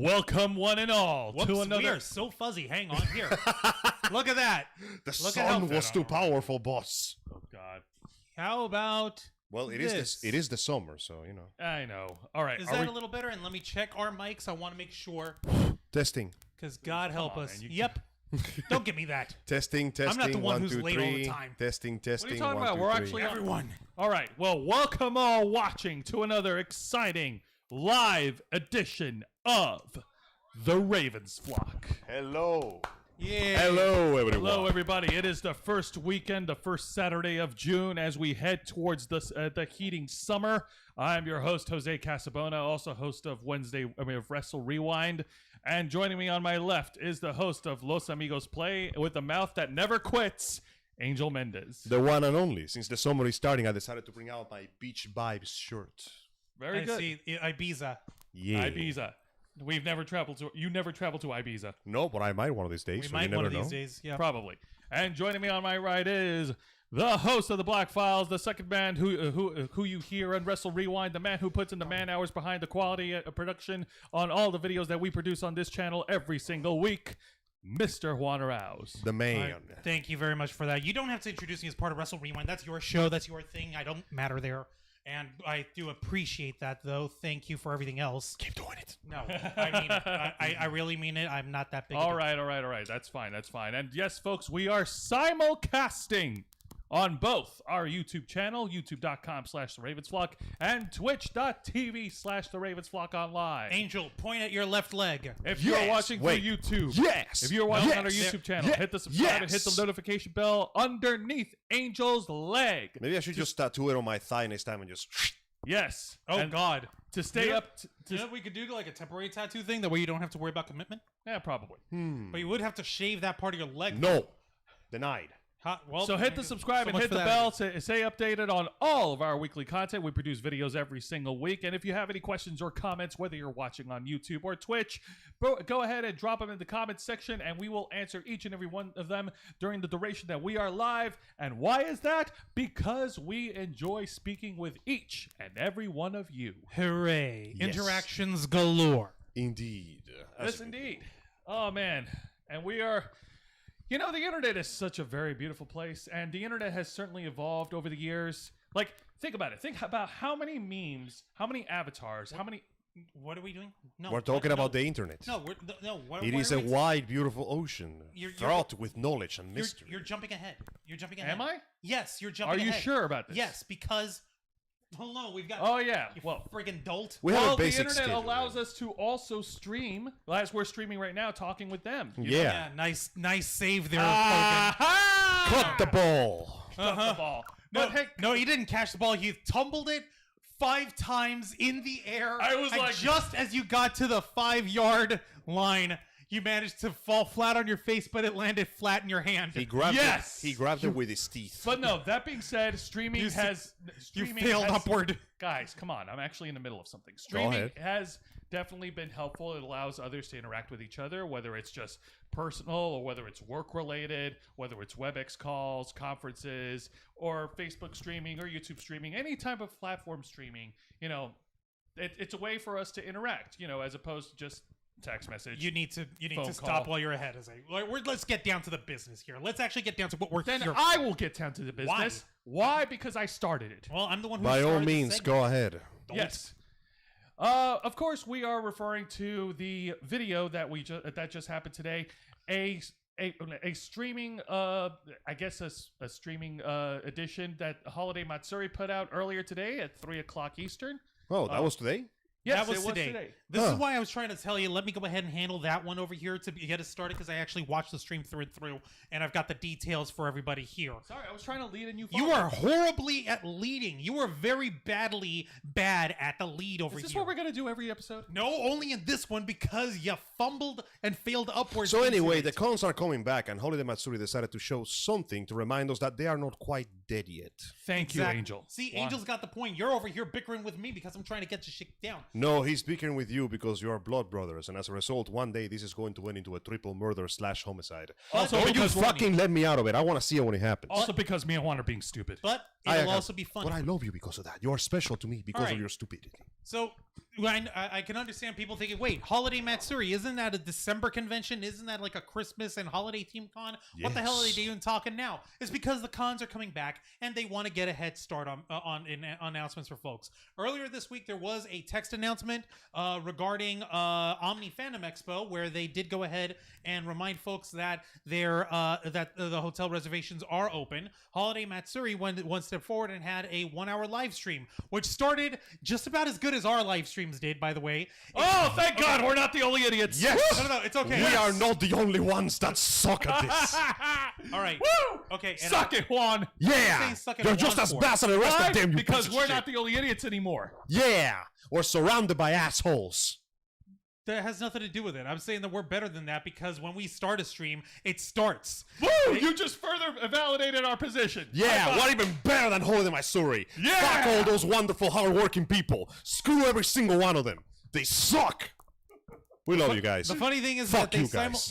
Welcome one and all to another. We are so fuzzy. Hang on here. Look at that. The sun was too powerful, boss. Oh God. How about? Well, it is the summer, so you know. I know. All right. Is that a little better? And let me check our mics. I want to make sure. Testing. Because God help us. man, Yep. Don't give me that. Testing. I'm not the one 1, who's 2, late 3. all the time. Testing. What are you talking about? We're actually Everyone. All right. Well, welcome all watching to another exciting live edition of the Ravens Flock. Hello. Yeah. Hello, everyone. Hello, everybody. It is the first weekend, the first Saturday of June, as we head towards the heating summer. I'm your host, Jose Casabona, also host of Wrestle Rewind. And joining me on my left is the host of Los Amigos Play with a mouth that never quits, Angel Mendez. The one and only. Since the summer is starting, I decided to bring out my Beach Vibes shirt. Very I good. see Ibiza. Yeah. Ibiza. You never traveled to Ibiza. No, but I might one of these days. We so might you never one of know. these days. Yeah. Probably. And joining me on my right is the host of the Black Files, the second man who you hear on Wrestle Rewind, the man who puts in the man hours behind the quality production on all the videos that we produce on this channel every single week, Mr. Juan Arauz. The man. All right. Thank you very much for that. You don't have to introduce me as part of Wrestle Rewind. That's your show. That's your thing. I don't matter there. And I do appreciate that, though. Thank you for everything else. Keep doing it. No, I mean, I really mean it. I'm not that big. All right. That's fine. And yes, folks, we are simulcasting on both our YouTube channel, youtube.com/theravensflock, and twitch.tv/theravensflock online. Angel, point at your left leg. If you're watching through YouTube, if you're watching on our YouTube channel, hit the subscribe and hit the notification bell underneath Angel's leg. Maybe I should just tattoo it on my thigh next time and just... Yes. Oh, and God. To stay up... You know what we could do, like a temporary tattoo thing? That way you don't have to worry about commitment? Yeah, probably. But you would have to shave that part of your leg. No. Denied. Well, So hit the subscribe and hit the bell to stay updated on all of our weekly content. We produce videos every single week. And if you have any questions or comments, whether you're watching on YouTube or Twitch, go ahead and drop them in the comments section, and we will answer each and every one of them during the duration that we are live. And why is that? Because we enjoy speaking with each and every one of you. Hooray. Yes. Interactions galore. Indeed. Yes, indeed. Oh, man. And we are... You know, the internet is such a very beautiful place, and the internet has certainly evolved over the years. Like, think about it. Think about how many memes, how many avatars, how many... What are we doing? No, We're talking about the internet. No, It is a wide, beautiful ocean, fraught with knowledge and mystery. You're jumping ahead. You're jumping ahead. Am I? Yes, you're jumping Are ahead. you sure about this? Yes, because... Hold on, we've got... Oh, yeah. You Well, friggin' dolt. We have a the basic internet schedule. allows us to also stream, as we're streaming right now, talking with them. Yeah. Nice save there, Aha! Cut the ball. Cut the ball. No, But hey, no, he didn't catch the ball. He tumbled it 5 times in the air. I was and like- just as you got to the 5-yard line, you managed to fall flat on your face, but it landed flat in your hand. He grabbed Yes! it. He grabbed it with his teeth. but no, that being said, streaming You failed has- upward. Guys, come on. I'm actually in the middle of something. Streaming ahead. has definitely been helpful. It allows others to interact with each other, whether it's just personal or whether it's work-related, whether it's WebEx calls, conferences, or Facebook streaming or YouTube streaming, any type of platform streaming. You know, it's a way for us to interact, you know, as opposed to just text message. You need to Phone stop call. while you're ahead. Let's get down to the business here. Let's actually get down to what we're Then here. I will get down to the business. Why? Because I started it. Well, I'm the one who By all started the means, segment. go ahead. Yes. Of course, we are referring to the video that that just happened today. A streaming, I guess a streaming edition that Holiday Matsuri put out earlier today at 3:00 Eastern. Oh, that was today? Yes, that was it today. This is why I was trying to tell you, let me go ahead and handle that one over here to get us started, because I actually watched the stream through and through, and I've got the details for everybody here. Sorry, I was trying to lead and you. You are horribly at leading. You are very bad at the lead over Is this here. what we're gonna do every episode? No, only in this one because you fumbled and failed upwards. So anyway, into the cons are coming back, and Holiday Matsuri decided to show something to remind us that they are not quite dead yet. Thank you, Angel. See, Why? Angel's got the point. You're over here bickering with me because I'm trying to get your shit down. No, he's bickering with you because you are blood brothers, and as a result, one day this is going to end into a triple murder / homicide. Also, Or you because fucking let me out of it. I want to see it when it happens. Also because me and Juan are being stupid. But it'll also be fun. But I love you because of that. You are special to me because of your stupidity. So I can understand people thinking, wait, Holiday Matsuri, isn't that a December convention? Isn't that like a Christmas and holiday theme con? Yes. What the hell are they doing talking now? It's because the cons are coming back and they want to get a head start on announcements for folks. Earlier this week, there was a text announcement regarding Omni Fandom Expo where they did go ahead and remind folks that the hotel reservations are open. Holiday Matsuri went one step forward and had a 1-hour live stream, which started just about as good as our live streams did, by the way. Oh, thank God, we're not the only idiots. Yes. No, it's okay. We are not the only ones that suck at this. All right. Woo! Okay. And Suck it, Juan. Yeah. suck it You're at just one as for. bad as the rest Why? of them. You Because piece of we're shit. not the only idiots anymore. Yeah. We're surrounded by assholes. That has nothing to do with it. I'm saying that we're better than that because when we start a stream, it starts. Woo! You just further validated our position. Yeah, what even better than Holiday Matsuri? Yeah! Fuck all those wonderful, hardworking people. Screw every single one of them. They suck. We love you guys. The funny thing is Fuck that they you guys.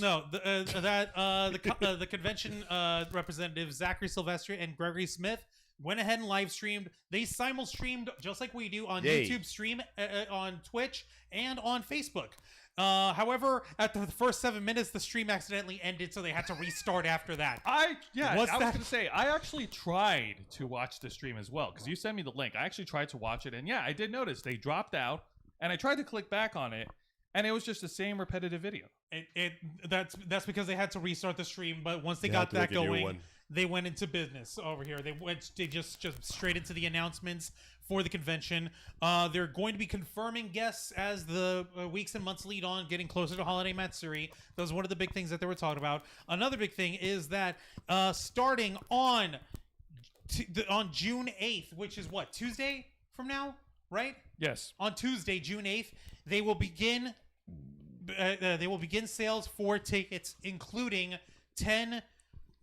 the convention representatives Zachary Silvestri and Gregory Smith went ahead and live streamed. They simul-streamed just like we do on Yay. YouTube stream, on Twitch, and on Facebook. However, at the first 7 minutes, the stream accidentally ended, so they had to restart after that. I was that? going to say, I actually tried to watch the stream as well, because you sent me the link. I actually tried to watch it, and yeah, I did notice they dropped out, and I tried to click back on it, and it was just the same repetitive video. That's because they had to restart the stream, but once they They got had to that make a new going, one. they went into business over here. They just straight into the announcements for the convention. They're going to be confirming guests as the weeks and months lead on, getting closer to Holiday Matsuri. That was one of the big things that they were talking about. Another big thing is that starting on June 8th, which is what, Tuesday from now, right? Yes. On Tuesday, June 8th, they will begin sales for tickets, including 10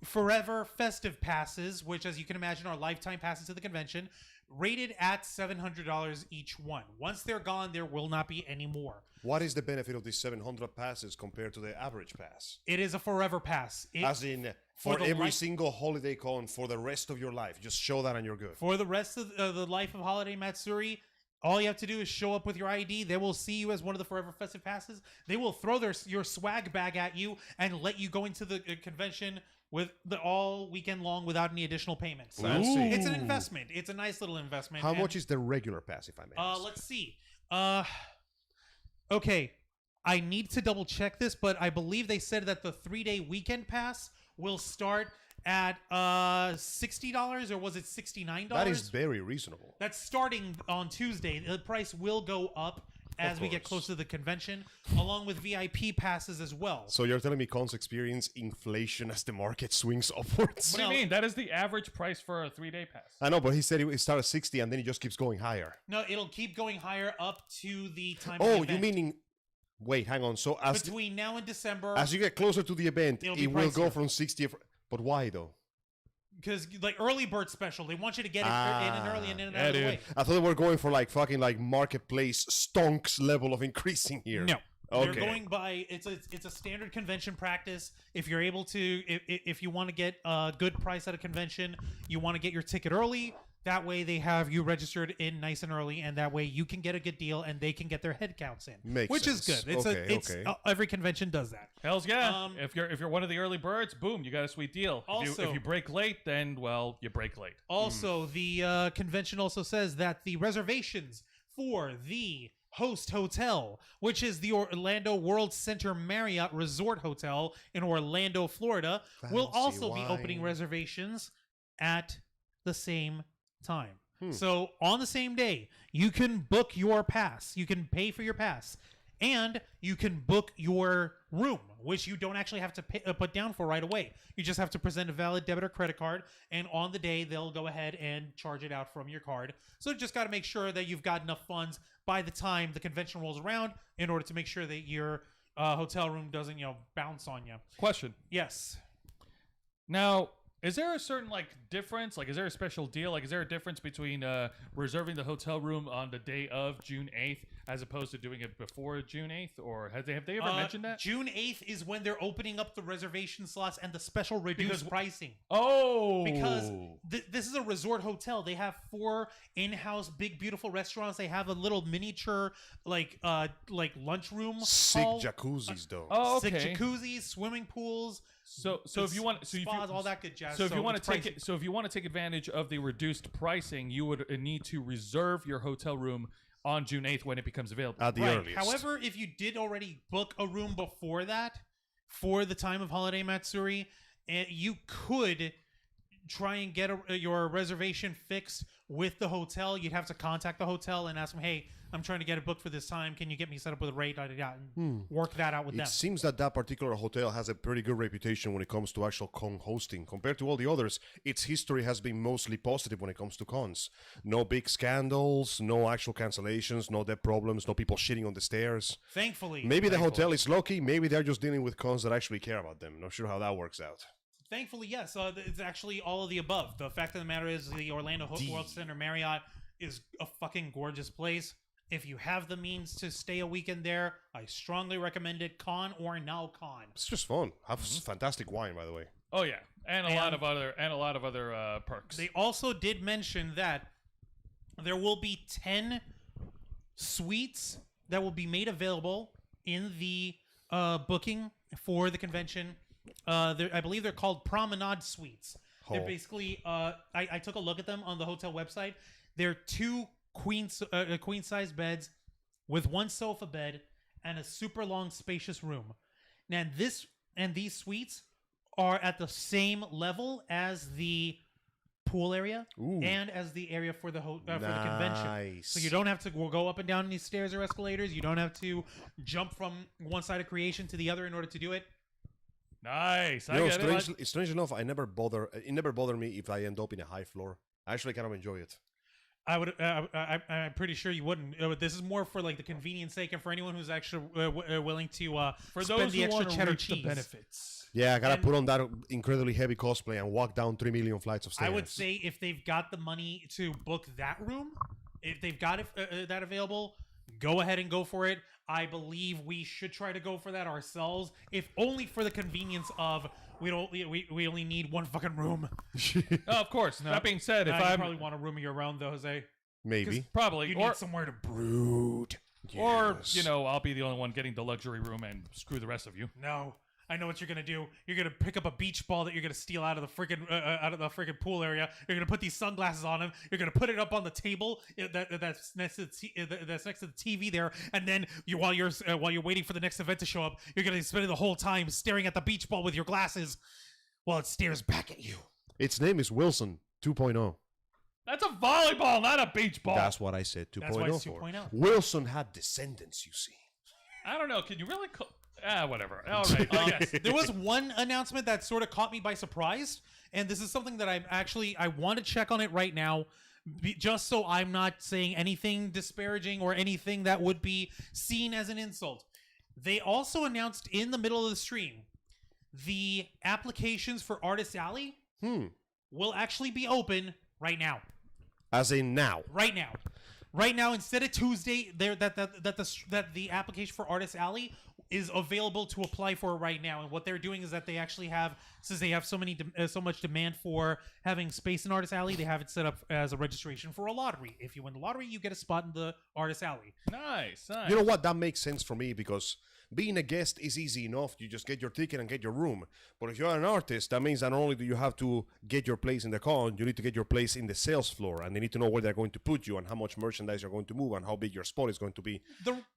forever festive passes, which, as you can imagine, are lifetime passes to the convention, rated at $700 each one. Once they're gone, there will not be any more. What is the benefit of these 700 passes compared to the average pass? It is a forever pass. As in, for every single holiday con for the rest of your life. Just show that and you're good. For the rest of the life of Holiday Matsuri, all you have to do is show up with your ID. They will see you as one of the forever festive passes. They will throw your swag bag at you and let you go into the convention with all weekend long without any additional payments. Fancy. It's an investment. It's a nice little investment. How much is the regular pass, if I may ask? Let's see. Okay, I need to double check this, but I believe they said that the 3-day weekend pass will start at $60, or was it $69? That is very reasonable. That's starting on Tuesday. The price will go up as we get closer to the convention, along with VIP passes as well. So you're telling me cons experience inflation as the market swings upwards? What do you mean? That is the average price for a 3-day pass. I know, but he said it started at 60 and then it just keeps going higher. No, it'll keep going higher up to the time of Oh, the you event. meaning... Wait, hang on. So as Between now and December, you get closer to the event, It'll be it will go pricier. from 60... But why, though? because like early bird special, they want you to get it in and early and in and out of the dude. way. I thought they were going for like fucking like marketplace stonks level of increasing here. No. Okay. They're going by it's a standard convention practice. If you're able to, if you want to get a good price at a convention, you want to get your ticket early. That way they have you registered in nice and early, and that way you can get a good deal and they can get their head counts in, which is sense. good. Okay. Every convention does that. Hells yeah! If you're one of the early birds, boom, you got a sweet deal. Also- if you break late, then well, you break late. Also, the convention also says that the reservations for the host hotel, which is the Orlando World Center Marriott Resort Hotel in Orlando, Florida, will Fancy also be opening wine. reservations at the same time. So on the same day, you can book your pass. You can pay for your pass. And you can book your room, which you don't actually have to put down for right away. You just have to present a valid debit or credit card, and on the day, they'll go ahead and charge it out from your card. So you just got to make sure that you've got enough funds by the time the convention rolls around in order to make sure that your hotel room doesn't, bounce on you. Question. Yes. Now, Is there a certain difference? Is there a special deal? Is there a difference between reserving the hotel room on the day of June 8th as opposed to doing it before June 8th? Or have they ever mentioned that? June 8th is when they're opening up the reservation slots and the special reduced pricing. Oh, because this is a resort hotel. They have 4 in-house big beautiful restaurants. They have a little miniature lunchroom. Sick hall. jacuzzis though. Oh, okay. Sick jacuzzis, swimming pools. So if you want, spas, all that good jazz. So if you want to take advantage of the reduced pricing, you would need to reserve your hotel room on June 8th when it becomes available. At the earliest. However, if you did already book a room before that, for the time of Holiday Matsuri, you could try and get your reservation fixed with the hotel. You'd have to contact the hotel and ask them, hey, I'm trying to get it booked for this time. Can you get me set up with a rate? And work that out with them. It seems that particular hotel has a pretty good reputation when it comes to actual con hosting. Compared to all the others, its history has been mostly positive when it comes to cons. No big scandals, no actual cancellations, no debt problems, no people shitting on the stairs. Thankfully. Maybe the hotel is lucky. Maybe they're just dealing with cons that actually care about them. Not sure how that works out. Thankfully, yes. It's actually all of the above. The fact of the matter is the Orlando World Center Marriott is a fucking gorgeous place. If you have the means to stay a weekend there, I strongly recommend it, con or no con. It's just fun. Have fantastic wine, by the way. Oh yeah, and a lot of other perks. They also did mention that there will be 10 suites that will be made available in the booking for the convention. I believe they're called Promenade Suites. They're basically, I took a look at them on the hotel website. They're 2 queen size beds with 1 sofa bed and a super long spacious room. Now these suites are at the same level as the pool area and as the area for the for the convention. So you don't have to go up and down these stairs or escalators. You don't have to jump from one side of creation to the other in order to do it. Nice. Strange enough, it never bothered me if I end up in a high floor. I actually kind of enjoy it. I'm pretty sure you wouldn't. This is more for the convenience sake and for anyone who's actually willing to for spend those the who extra want to cheddar reap cheese. the benefits. Yeah, I gotta put on that incredibly heavy cosplay and walk down 3 million flights of stairs. I would say if they've got the money to book that room, if they've got that available, go ahead and go for it. I believe we should try to go for that ourselves, if only for the convenience of we only need 1 fucking room. Oh, of course. That being said, if I probably want a room of your own, though, Jose. Maybe. Probably. You need somewhere to brood. Or, I'll be the only one getting the luxury room and screw the rest of you. No. I know what you're gonna do. You're gonna pick up a beach ball that you're gonna steal out of the freaking pool area. You're gonna put these sunglasses on him. You're gonna put it up on the table that's next to the TV there. And then while you're waiting for the next event to show up, you're gonna spend the whole time staring at the beach ball with your glasses while it stares back at you. Its name is Wilson 2.0. That's a volleyball, not a beach ball. That's what I said 2.0 That's why it's for. 2.0. Wilson had descendants, you see. I don't know. Can you really whatever. All right. Yes. There was one announcement that sort of caught me by surprise, and this is something that I want to check on it right now, just so I'm not saying anything disparaging or anything that would be seen as an insult. They also announced in the middle of the stream the applications for Artist Alley will actually be open right now. As in now. Right now. Right now, instead of Tuesday, that the application for Artist Alley is available to apply for right now. And what they're doing is that they actually have, since they have so much demand for having space in Artist Alley, they have it set up as a registration for a lottery. If you win the lottery, you get a spot in the Artist Alley. Nice. You know what? That makes sense for me because being a guest is easy enough. You just get your ticket and get your room. But if you're an artist, that means that not only do you have to get your place in the con, you need to get your place in the sales floor. And they need to know where they're going to put you and how much merchandise you're going to move and how big your spot is going to be.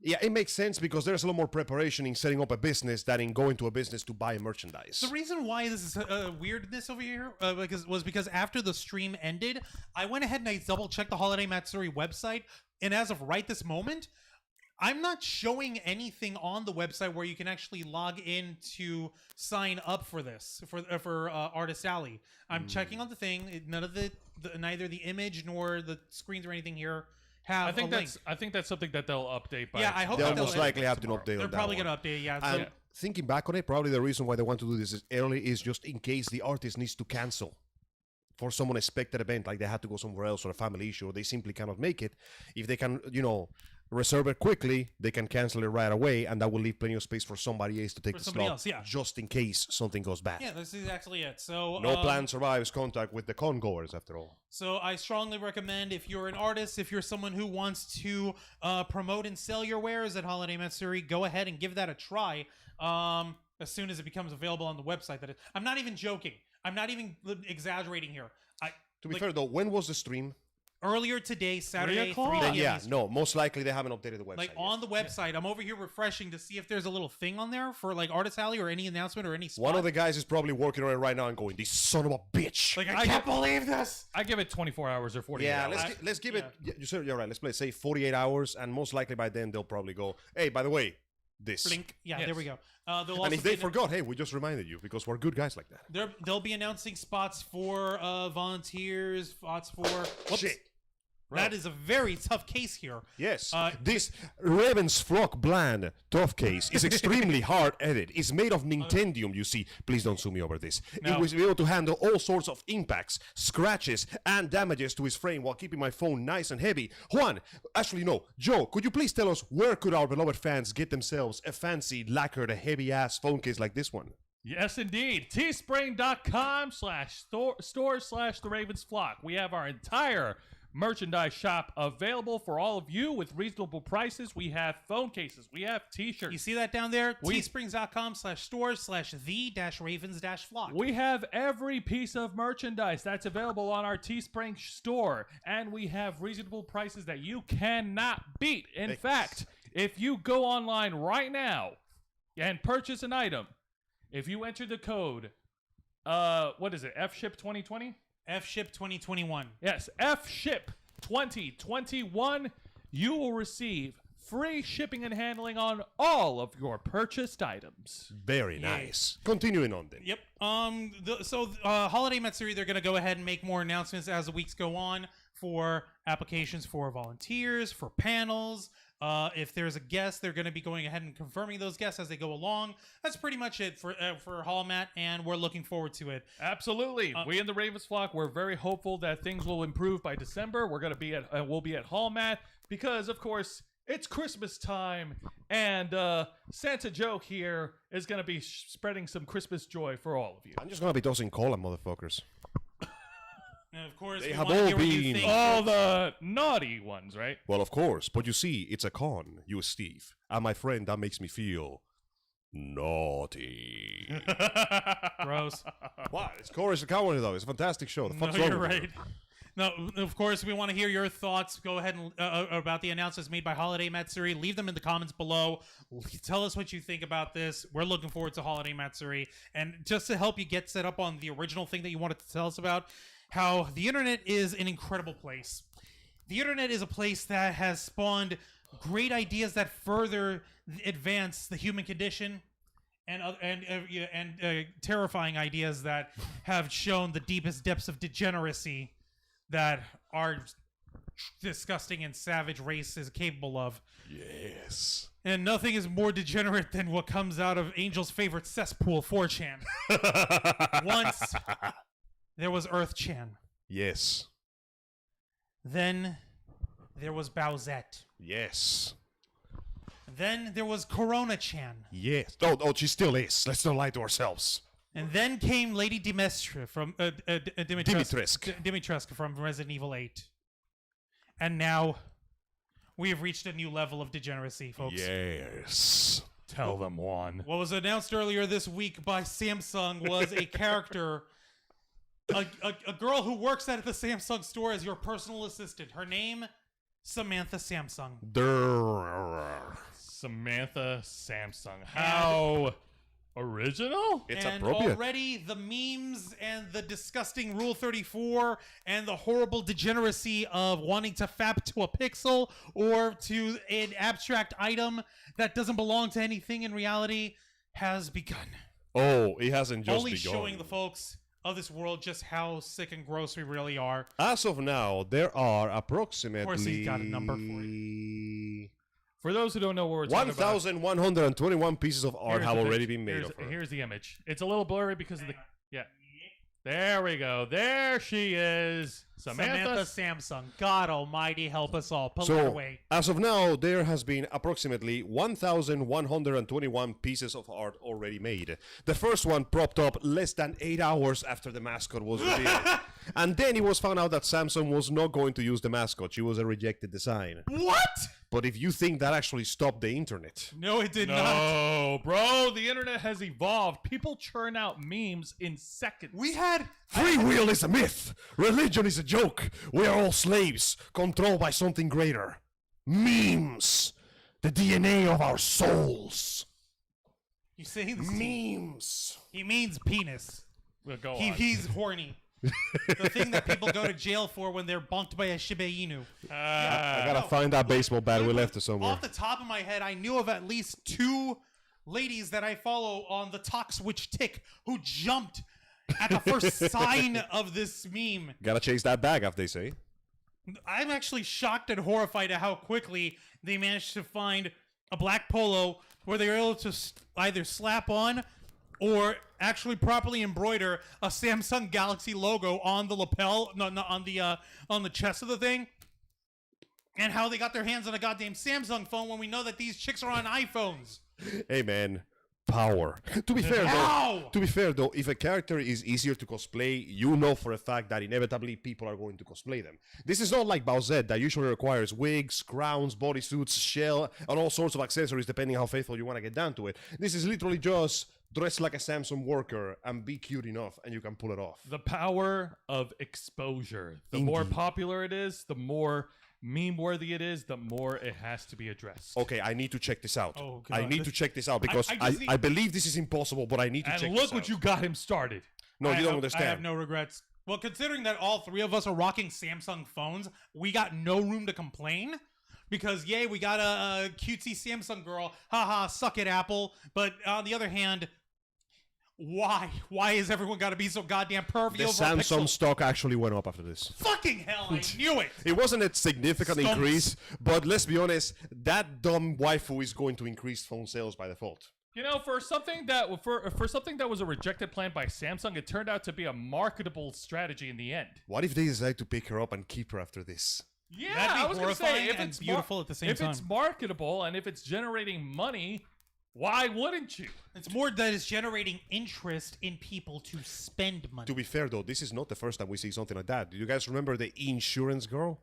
Yeah, it makes sense because there's a lot more preparation in setting up a business than in going to a business to buy merchandise. The reason why this is weirdness over here because after the stream ended, I went ahead and I double-checked the Holiday Matsuri website. And as of right this moment, I'm not showing anything on the website where you can actually log in to sign up for this for Artist Alley. I'm checking on the thing. None of neither the image nor the screens or anything here have. I think that's something that they'll update. I hope they'll most likely have to update. They're probably going to update. Yeah. thinking back on it, probably the reason why they want to do this is early is just in case the artist needs to cancel for some unexpected event, like they had to go somewhere else or a family issue, or they simply cannot make it. If they can, reserve it quickly, they can cancel it right away, and that will leave plenty of space for somebody else to take the slot, just in case something goes bad. Yeah, this is actually it. So no plan survives contact with the con-goers, after all. So I strongly recommend, if you're an artist, if you're someone who wants to promote and sell your wares at Holiday Matsuri, go ahead and give that a try as soon as it becomes available on the website. I'm not even joking. I'm not even exaggerating here. To be fair, though, when was the stream? Earlier today, Saturday, 3 o'clock? p.m. Yeah, Eastern. no, most likely they haven't updated the website. Like on the website, I'm over here refreshing to see if there's a little thing on there for like Artist Alley or any announcement or any spot. One of the guys is probably working on it right now and going, "This son of a bitch!" Like I can't believe this. I give it 24 hours or 48 Yeah, hours. let's give it. You're right. Let's play say 48 hours, and most likely by then they'll probably go, "Hey, by the way, this." Blink. Yeah, Yes. there we go. They'll And also if they be forgot, hey, we just reminded you because we're good guys like that. they'll be announcing spots for volunteers, spots for Shit. That is a very tough case here. Yes, this Raven's Flock Bland tough case is extremely hard edit. It's made of Nintendium, you see. Please don't sue me over this. No. It was able to handle all sorts of impacts, scratches, and damages to his frame while keeping my phone nice and heavy. Juan, actually no, Joe, could you please tell us where could our beloved fans get themselves a fancy, lacquered, heavy-ass phone case like this one? Yes, indeed. Teespring.com/store/The Ravens Flock. We have our entire merchandise shop available for all of you with reasonable prices. We have phone cases. We have t-shirts. You see that down there? Teesprings.com/stores/the-ravens-flock. We have every piece of merchandise that's available on our Teespring store, and we have reasonable prices that you cannot beat. In fact, if you go online right now and purchase an item, if you enter the code, what is it, FSHIP 2020? FSHIP 2021. Yes, FSHIP 2021, you will receive free shipping and handling on all of your purchased items. Very nice. Continuing on then. Yep. Holiday Matsuri, they're going to go ahead and make more announcements as the weeks go on for applications for volunteers, for panels. If there's a guest, they're going to be going ahead and confirming those guests as they go along. That's pretty much it for Hallmat, and we're looking forward to it. Absolutely. We in the Ravens Flock, we're very hopeful that things will improve by December. We're going to be at we'll be at Hallmat because, of course, it's Christmas time, and Santa Joe here is going to be spreading some Christmas joy for all of you. I'm just going to be tossing cola, motherfuckers. And of course, They we have wanna all hear what you been- think. All the naughty ones, right? Well, of course, but you see, it's a con, you Steve. And my friend, that makes me feel naughty. Gross. What? It's Courage the Cowardly Dog. It's a fantastic show. The No, fuck's wrong you're with you? right. No, of course, we want to hear your thoughts. Go ahead and about the announcements made by Holiday Matsuri. Leave them in the comments below. Tell us what you think about this. We're looking forward to Holiday Matsuri. And just to help you get set up on the original thing that you wanted to tell us about, how the internet is an incredible place. The internet is a place that has spawned great ideas that further advance the human condition, and terrifying ideas that have shown the deepest depths of degeneracy that our disgusting and savage race is capable of. Yes. And nothing is more degenerate than what comes out of Angel's favorite cesspool, 4chan. Once there was Earth-chan. Yes. Then there was Bowsette. Yes. Then there was Corona-chan. Yes. Oh, she still is. Let's not lie to ourselves. And then came Lady Dimitrescu from Dimitrescu from Resident Evil 8. And now we have reached a new level of degeneracy, folks. Yes. Tell them, Juan. What was announced earlier this week by Samsung was a character, a girl who works at the Samsung store as your personal assistant. Her name, Samantha Samsung. Samantha Samsung. How original? It's and appropriate. already the memes and the disgusting Rule 34 and the horrible degeneracy of wanting to fap to a pixel or to an abstract item that doesn't belong to anything in reality has begun. Oh, it hasn't just Only begun. showing the folks of this world just how sick and gross we really are. As of now, there are approximately... Of course he's got a number for For those who don't know what we're talking about, 1,121 pieces of art here's have the already pic- been made here's, of her. Here's the image. It's a little blurry because of the... Yeah. There we go. There she is. Samantha Samsung. God almighty, help us all. Pull her So, away. as of now, there has been approximately 1,121 pieces of art already made. The first one propped up less than 8 hours after the mascot was revealed. And then it was found out that Samsung was not going to use the mascot. She was a rejected design. What? But if you think that actually stopped the internet... No, it did not. No, bro. The internet has evolved. People churn out memes in seconds. We had... Free will is a myth. Religion is a joke. We are all slaves, controlled by something greater. Memes. The DNA of our souls. You saying this? Memes. He means penis. We'll go on. He's horny. The thing that people go to jail for when they're bonked by a Shiba Inu. I gotta find that baseball bat. We left it somewhere. Off the top of my head, I knew of at least 2 ladies that I follow on the Talk Switch Tick who jumped at the first sign of this meme. Gotta chase that bag, as they say. I'm actually shocked and horrified at how quickly they managed to find a black polo where they were able to either slap on or actually properly embroider a Samsung Galaxy logo on the lapel, on the chest of the thing, and how they got their hands on a goddamn Samsung phone when we know that these chicks are on iPhones. Hey man, power. To be fair though, if a character is easier to cosplay, you know for a fact that inevitably people are going to cosplay them. This is not like Bowsette that usually requires wigs, crowns, bodysuits, shell, and all sorts of accessories depending how faithful you want to get down to it. This is literally just dress like a Samsung worker and be cute enough and you can pull it off. The power of exposure. The more popular it is, the more meme-worthy it is, the more it has to be addressed. Okay, I need to check this out. Oh, God. I need to check this out because I believe this is impossible, but I need to check this out. And look what you got him started. No, you don't understand. I have no regrets. Well, considering that all 3 of us are rocking Samsung phones, we got no room to complain. Because, yay, we got a cutesy Samsung girl. Haha, suck it, Apple. But on the other hand, why? Why is everyone got to be so goddamn pervy The over a Samsung pixel? stock actually went up after this. Fucking hell, I knew it. It wasn't a significant Stumps. increase, but let's be honest, that dumb waifu is going to increase phone sales by default. You know, for something that was a rejected plan by Samsung, it turned out to be a marketable strategy in the end. What if they decide to pick her up and keep her after this? Yeah, That'd be I was going to say, horrifying if and it's beautiful at the same if time. it's marketable and if it's generating money, why wouldn't you? It's more that it's generating interest in people to spend money. To be fair though, this is not the first time we see something like that. Do you guys remember the insurance girl?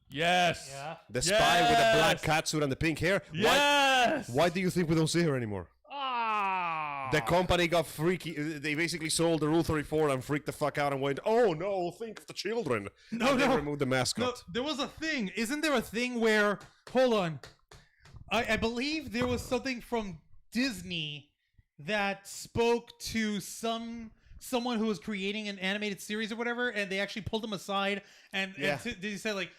Yes. Yeah. The spy with the black catsuit and the pink hair? Yes. Why do you think we don't see her anymore? Ah. The company got freaky. They basically sold the Rule 34 and freaked the fuck out and went, "Oh no, think of the children." And they removed the mascot. No, there was a thing. Isn't there a thing where... Hold on. I believe there was something from Disney that spoke to someone who was creating an animated series or whatever, and they actually pulled them aside and they said, like,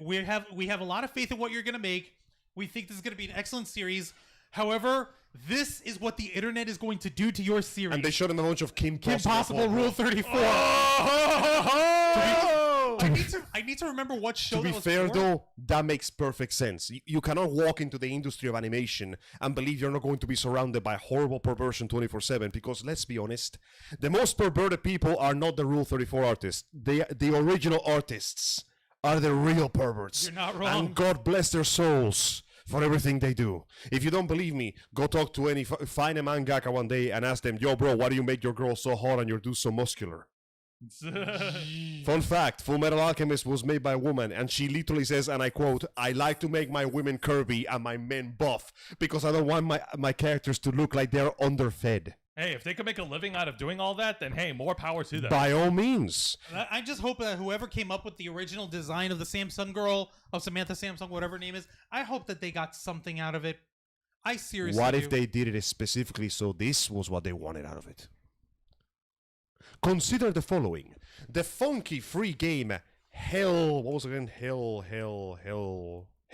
we have a lot of faith in what you're going to make. We think this is going to be an excellent series. However, this is what the internet is going to do to your series. And they showed them a bunch of Kim Possible Rule 34. Oh! I need to remember what show To be that was fair for. though, that makes perfect sense. You cannot walk into the industry of animation and believe you're not going to be surrounded by horrible perversion 24/7 because let's be honest, the most perverted people are not the Rule 34 artists. The original artists are the real perverts. You're not wrong. And God bless their souls for everything they do. If you don't believe me, go talk to any find a mangaka one day and ask them, "Yo bro, why do you make your girl so hot and your dude so muscular?" Fun fact, Full Metal Alchemist was made by a woman and she literally says, and I quote, "I like to make my women curvy and my men buff because I don't want my characters to look like they're underfed." Hey, if they can make a living out of doing all that, then hey, more power to them. By all means. I just hope that whoever came up with the original design of the Samsung girl, of Samantha Samsung, whatever her name is, I hope that they got something out of it. I seriously What do. if they did it specifically so this was what they wanted out of it? Consider the following. The funky free game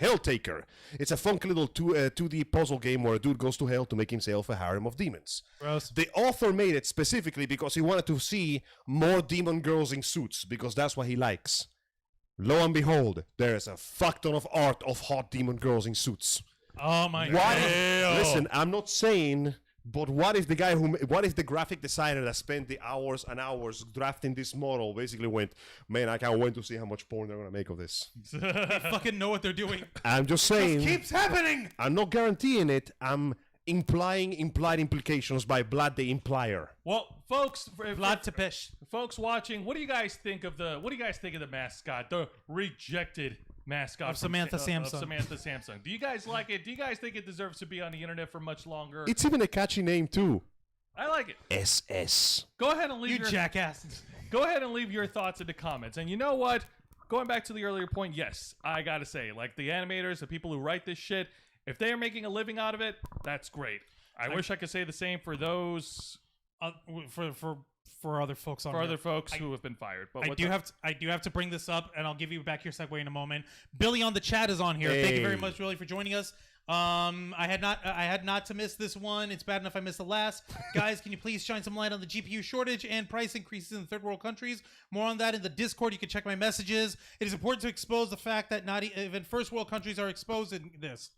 Helltaker. It's a funky little 2D puzzle game where a dude goes to hell to make himself a harem of demons. Gross. The author made it specifically because he wanted to see more demon girls in suits because that's what he likes. Lo and behold, there is a fuck ton of art of hot demon girls in suits. Oh my What god. if, listen, I'm not saying, but what if what if the graphic designer that spent the hours and hours drafting this model basically went, man, I can't wait to see how much porn they're gonna make of this. They fucking know what they're doing. I'm just saying. This keeps happening. I'm not guaranteeing it. I'm implying implied implications by Vlad the Implier. Well, folks, Vlad Tepesh. folks watching, what do you guys think of the mascot, the rejected mascot Of Samantha Samsung. Of Samantha Samsung? Do you guys like it? Do you guys think it deserves to be on the internet for much longer? It's even a catchy name too. I like it. SS. Go ahead and leave You your jackass. Go ahead and leave your thoughts in the comments. And you know what? Going back to the earlier point, yes, I gotta say, like the animators, the people who write this shit, if they are making a living out of it, that's great. I wish I could say the same for those For other folks on for here. other folks who have been fired. But I what's do up? have to bring this up, and I'll give you back your segue in a moment. Billy on the chat is on here. Thank you very Hey. much, Billy, for joining us. I had not to miss this one. It's bad enough I missed the last. Guys, can you please shine some light on the GPU shortage and price increases in third world countries? More on that in the Discord. You can check my messages. It is important to expose the fact that not even first world countries are exposed in this.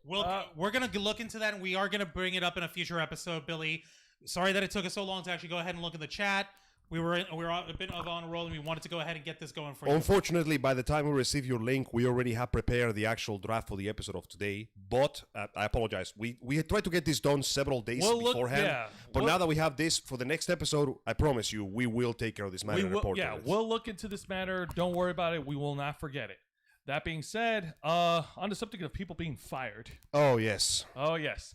We're gonna look into that, and we are gonna bring it up in a future episode, Billy. Sorry that it took us so long to actually go ahead and look in the chat. We were a bit of on a roll, and we wanted to go ahead and get this going for you. Unfortunately, by the time we receive your link, we already have prepared the actual draft for the episode of today. But I apologize. We had tried to get this done several days beforehand. But now that we have this for the next episode, I promise you, we will take care of this matter and report on it. We'll look into this matter. Don't worry about it. We will not forget it. That being said, on the subject of people being fired. Oh, yes. Oh, yes.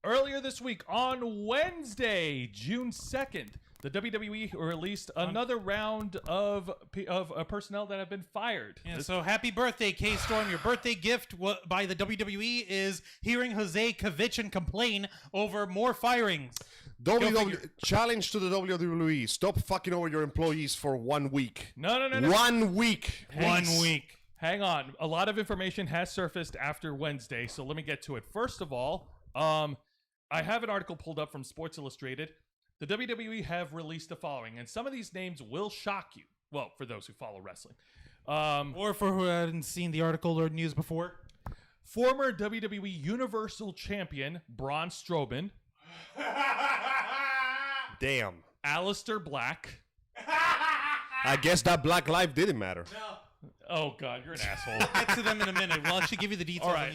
Earlier this week, on Wednesday, June 2nd, the WWE released another round of personnel that have been fired. Yeah, so happy birthday, K-Storm. Your birthday gift by the WWE is hearing Jose Kavichin complain over more firings. Challenge to the WWE. Stop fucking over your employees for 1 week. No. 1 week. One week. Hang on. A lot of information has surfaced after Wednesday, so let me get to it. First of all, I have an article pulled up from Sports Illustrated. The WWE have released the following, and some of these names will shock you. Well, for those who follow wrestling. Or for who hadn't seen the article or news before. Former WWE Universal Champion Braun Strowman. Damn. Aleister Black. I guess that Black Life didn't matter. No. Oh, God, you're an asshole. We'll get to them in a minute. We'll actually give you the details All right.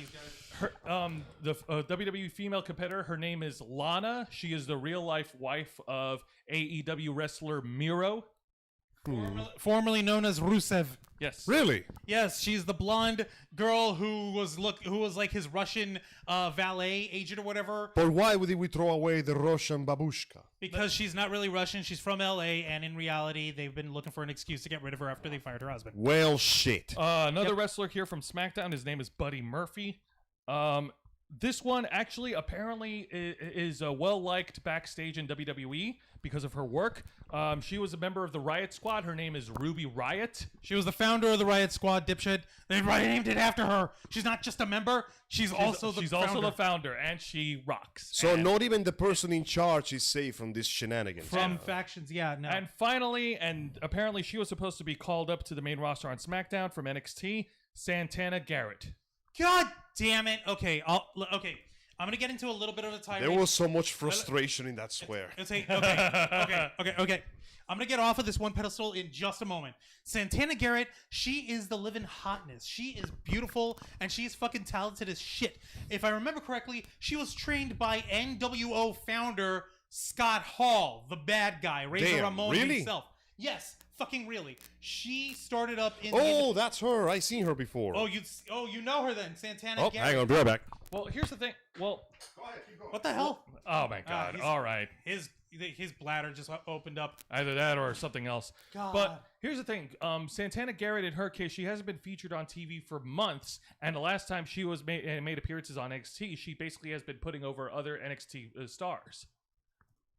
on these guys. The WWE female competitor, her name is Lana. She is the real-life wife of AEW wrestler Miro. Formerly known as Rusev. Yes. Really? Yes, she's the blonde girl who was like his Russian valet agent or whatever. But why would we throw away the Russian babushka? Because she's not really Russian. She's from LA, and in reality, they've been looking for an excuse to get rid of her after they fired her husband. Well, shit. Another wrestler here from SmackDown. His name is Buddy Murphy. This one actually apparently is well liked backstage in WWE because of her work. She was a member of the Riot Squad. Her name is Ruby Riot. She was the founder of the Riot Squad, dipshit. They named it after her. She's not just a member. She's also the founder, and she rocks. So not even the person in charge is safe from this shenanigans. From factions, yeah. No. And finally, and apparently she was supposed to be called up to the main roster on SmackDown from NXT, Santana Garrett. God damn it. Okay, I'm gonna get into a little bit of a tirade. There was so much frustration in that swear. Okay. I'm gonna get off of this one pedestal in just a moment. Santana Garrett, she is the living hotness. She is beautiful and she is fucking talented as shit. If I remember correctly, she was trained by NWO founder Scott Hall, the bad guy, Razor Ramon himself. Yes, fucking really. She started up in. Oh, that's her. I seen her before. Oh, you know her then, Santana Garrett. Hang on, be right back. Well, here's the thing. Well, Go ahead, keep going. What the hell? oh my God. All right. His bladder just opened up. Either that or something else. God. But here's the thing. Santana Garrett, in her case, she hasn't been featured on TV for months. And the last time she was made appearances on NXT, she basically has been putting over other NXT stars.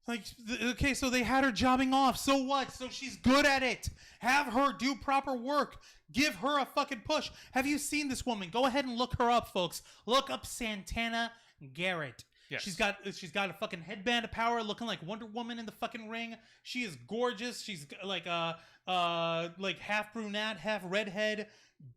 Like, okay, so they had her jobbing off. So what? So she's good at it. Have her do proper work. Give her a fucking push. Have you seen this woman? Go ahead and look her up, folks. Look up Santana Garrett. Yes. She's got a fucking headband of power, looking like Wonder Woman in the fucking ring. She is gorgeous. She's like half brunette, half redhead,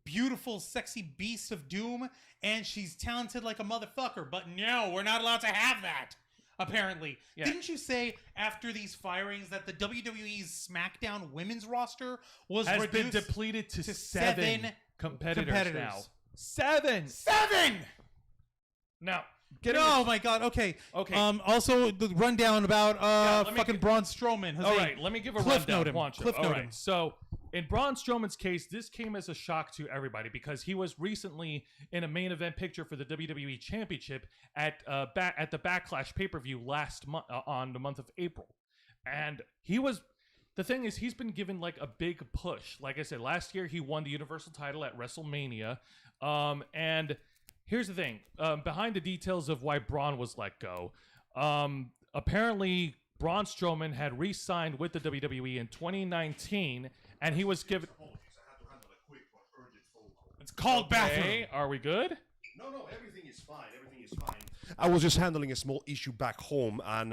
beautiful, sexy beast of doom, and she's talented like a motherfucker. But no, we're not allowed to have that. Apparently, didn't you say after these firings that the WWE's SmackDown women's roster has been depleted to 7 competitors now? 7. Now, oh my god. Okay. Also, the rundown about fucking Braun Strowman. All right, let me give a rundown. Cliff All right, so in Braun Strowman's case, this came as a shock to everybody because he was recently in a main event picture for the WWE Championship at the Backlash pay-per-view last month on the month of April, and he was. The thing is, he's been given like a big push. Like I said, last year he won the Universal title at WrestleMania, and here's the thing. Behind the details of why Braun was let go, apparently Braun Strowman had re-signed with the WWE in 2019, and he was given... It's called bathroom. Are we good? No, everything is fine. I was just handling a small issue back home, and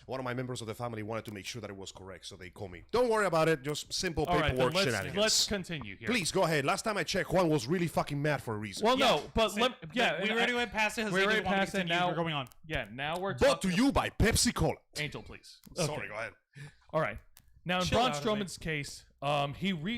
one of my members of the family wanted to make sure that it was correct, so they called me. Don't worry about it, just simple paperwork shenanigans. Let's continue here. Please, go ahead. Last time I checked, Juan was really fucking mad for a reason. Well, no, but we already went past it. We already passed it. Now we're going on. Yeah, now we're Brought to you by Pepsi Cola. Angel, please. Sorry, go ahead. All right. Now, in Chill Braun out, Strowman's case, I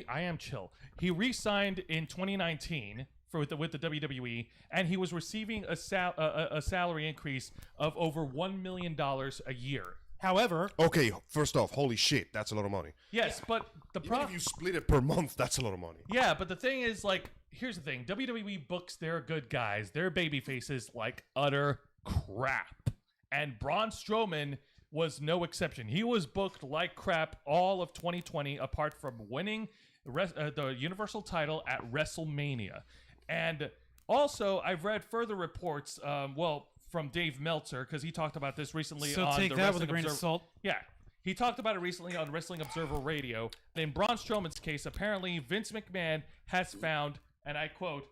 am chill. He re-signed in 2019 with the WWE, and he was receiving a salary increase of over $1 million a year. However, okay, first off, holy shit, that's a lot of money. Yes, but the problem, if you split it per month, that's a lot of money. Yeah, but the thing is, like, here's the thing: WWE books their good guys, their baby faces, like utter crap, and Braun Strowman was no exception. He was booked like crap all of 2020, apart from winning the Universal title at WrestleMania. And also, I've read further reports, from Dave Meltzer, because he talked about this recently so on take the that Wrestling with a grain of salt. Yeah, he talked about it recently on Wrestling Observer Radio. In Braun Strowman's case, apparently Vince McMahon has found, and I quote,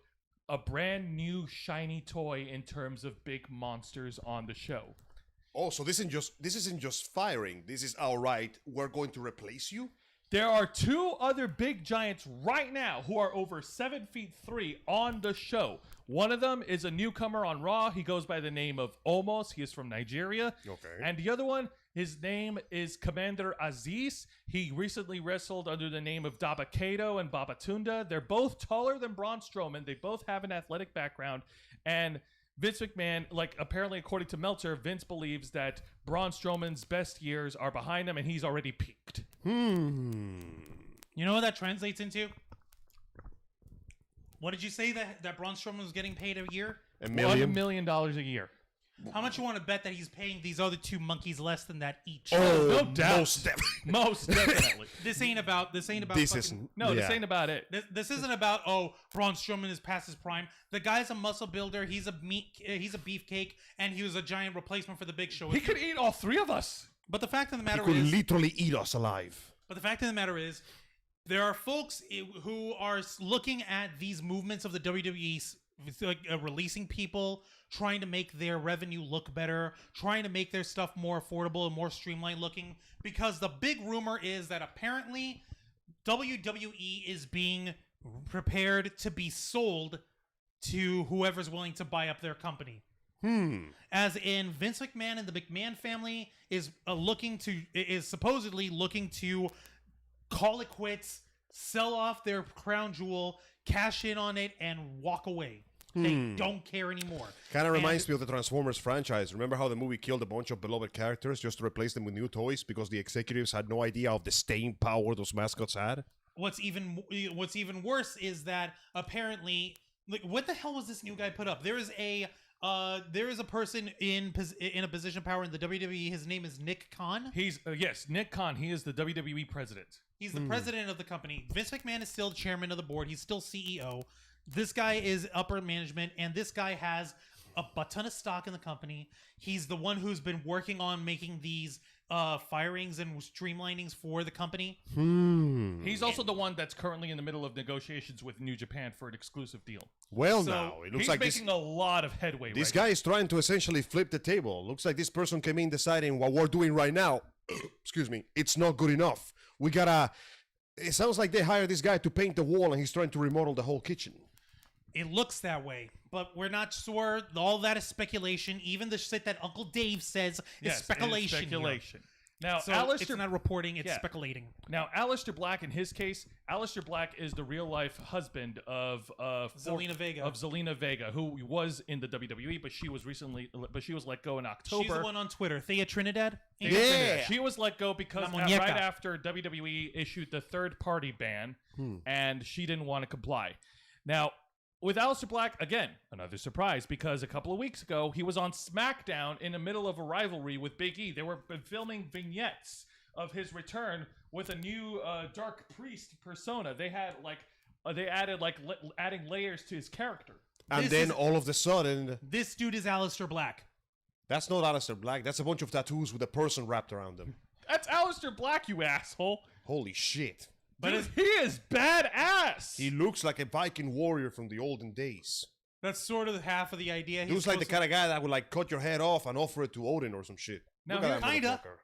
a brand new shiny toy in terms of big monsters on the show. Oh, so this isn't just firing. This is all right. We're going to replace you. There are 2 other big giants right now who are over 7'3" on the show. One of them is a newcomer on Raw. He goes by the name of Omos. He is from Nigeria. Okay. And the other one, his name is Commander Aziz. He recently wrestled under the name of Daba Kato and Babatunda. They're both taller than Braun Strowman. They both have an athletic background. And Vince McMahon, like, apparently according to Meltzer, Vince believes that Braun Strowman's best years are behind him and he's already peaked. You know what that translates into? What did you say that Braun Strowman was getting paid a year? $1 million. $1 million a year. How much you want to bet that he's paying these other 2 monkeys less than that each? Oh, no doubt. Most definitely. This ain't about. This isn't. This ain't about it. This isn't about. Braun Strowman is past his prime. The guy's a muscle builder. He's a beefcake, and he was a giant replacement for the Big Show. He could eat all 3 of us. But the fact of the matter He could is, literally eat us alive. But the fact of the matter is, there are folks who are looking at these movements of the WWE, releasing people, trying to make their revenue look better, trying to make their stuff more affordable and more streamlined looking, because the big rumor is that apparently WWE is being prepared to be sold to whoever's willing to buy up their company. As in, Vince McMahon and the McMahon family is supposedly looking to call it quits, sell off their crown jewel, cash in on it, and walk away. They don't care anymore. Kind of reminds me of the Transformers franchise. Remember how the movie killed a bunch of beloved characters just to replace them with new toys because the executives had no idea of the staying power those mascots had? What's even worse is that apparently, like, what the hell was this new guy put up? There is a person in a position of power in the WWE. His name is Nick Khan. He's Nick Khan. He is the WWE president. He's the president of the company. Vince McMahon is still chairman of the board. He's still CEO. This guy is upper management, and this guy has a ton of stock in the company. He's the one who's been working on making these firings and streamlinings for the company. He's also the one that's currently in the middle of negotiations with New Japan for an exclusive deal. Well, So, now it looks He's like making a lot of headway. this right guy is trying to essentially flip the table. Looks like this person came in deciding what we're doing right now. Excuse me, it's not good enough. We gotta. It sounds like they hired this guy to paint the wall, and he's trying to remodel the whole kitchen. It looks that way, but we're not sure. All that is speculation. Even the shit that Uncle Dave says Yes, is speculation. It is speculation. Now, So Aleister, it's not reporting; it's Yeah. speculating. Now, Aleister Black, in his case, Aleister Black is the real life husband of Zelina Vega. Of Zelina Vega, who was in the WWE, but she was let go in October. She's the one on Twitter, Thea Trinidad. Yeah. She was let go because La Muñeca. right after WWE issued the third-party ban, and she didn't want to comply. Now, with Aleister Black, again, another surprise, because a couple of weeks ago, he was on SmackDown in the middle of a rivalry with Big E. They were filming vignettes of his return with a new Dark Priest persona. They had adding layers to his character. And This then is- all of a sudden, This dude is Aleister Black. that's not Aleister Black. That's a bunch of tattoos with a person wrapped around them. That's Aleister Black, you asshole. Holy shit. But he is badass. He looks like a Viking warrior from the olden days. That's sort of half of the idea. He looks like the kind of guy that would like cut your head off and offer it to Odin or some shit. Now, Look at that kinda. motherfucker.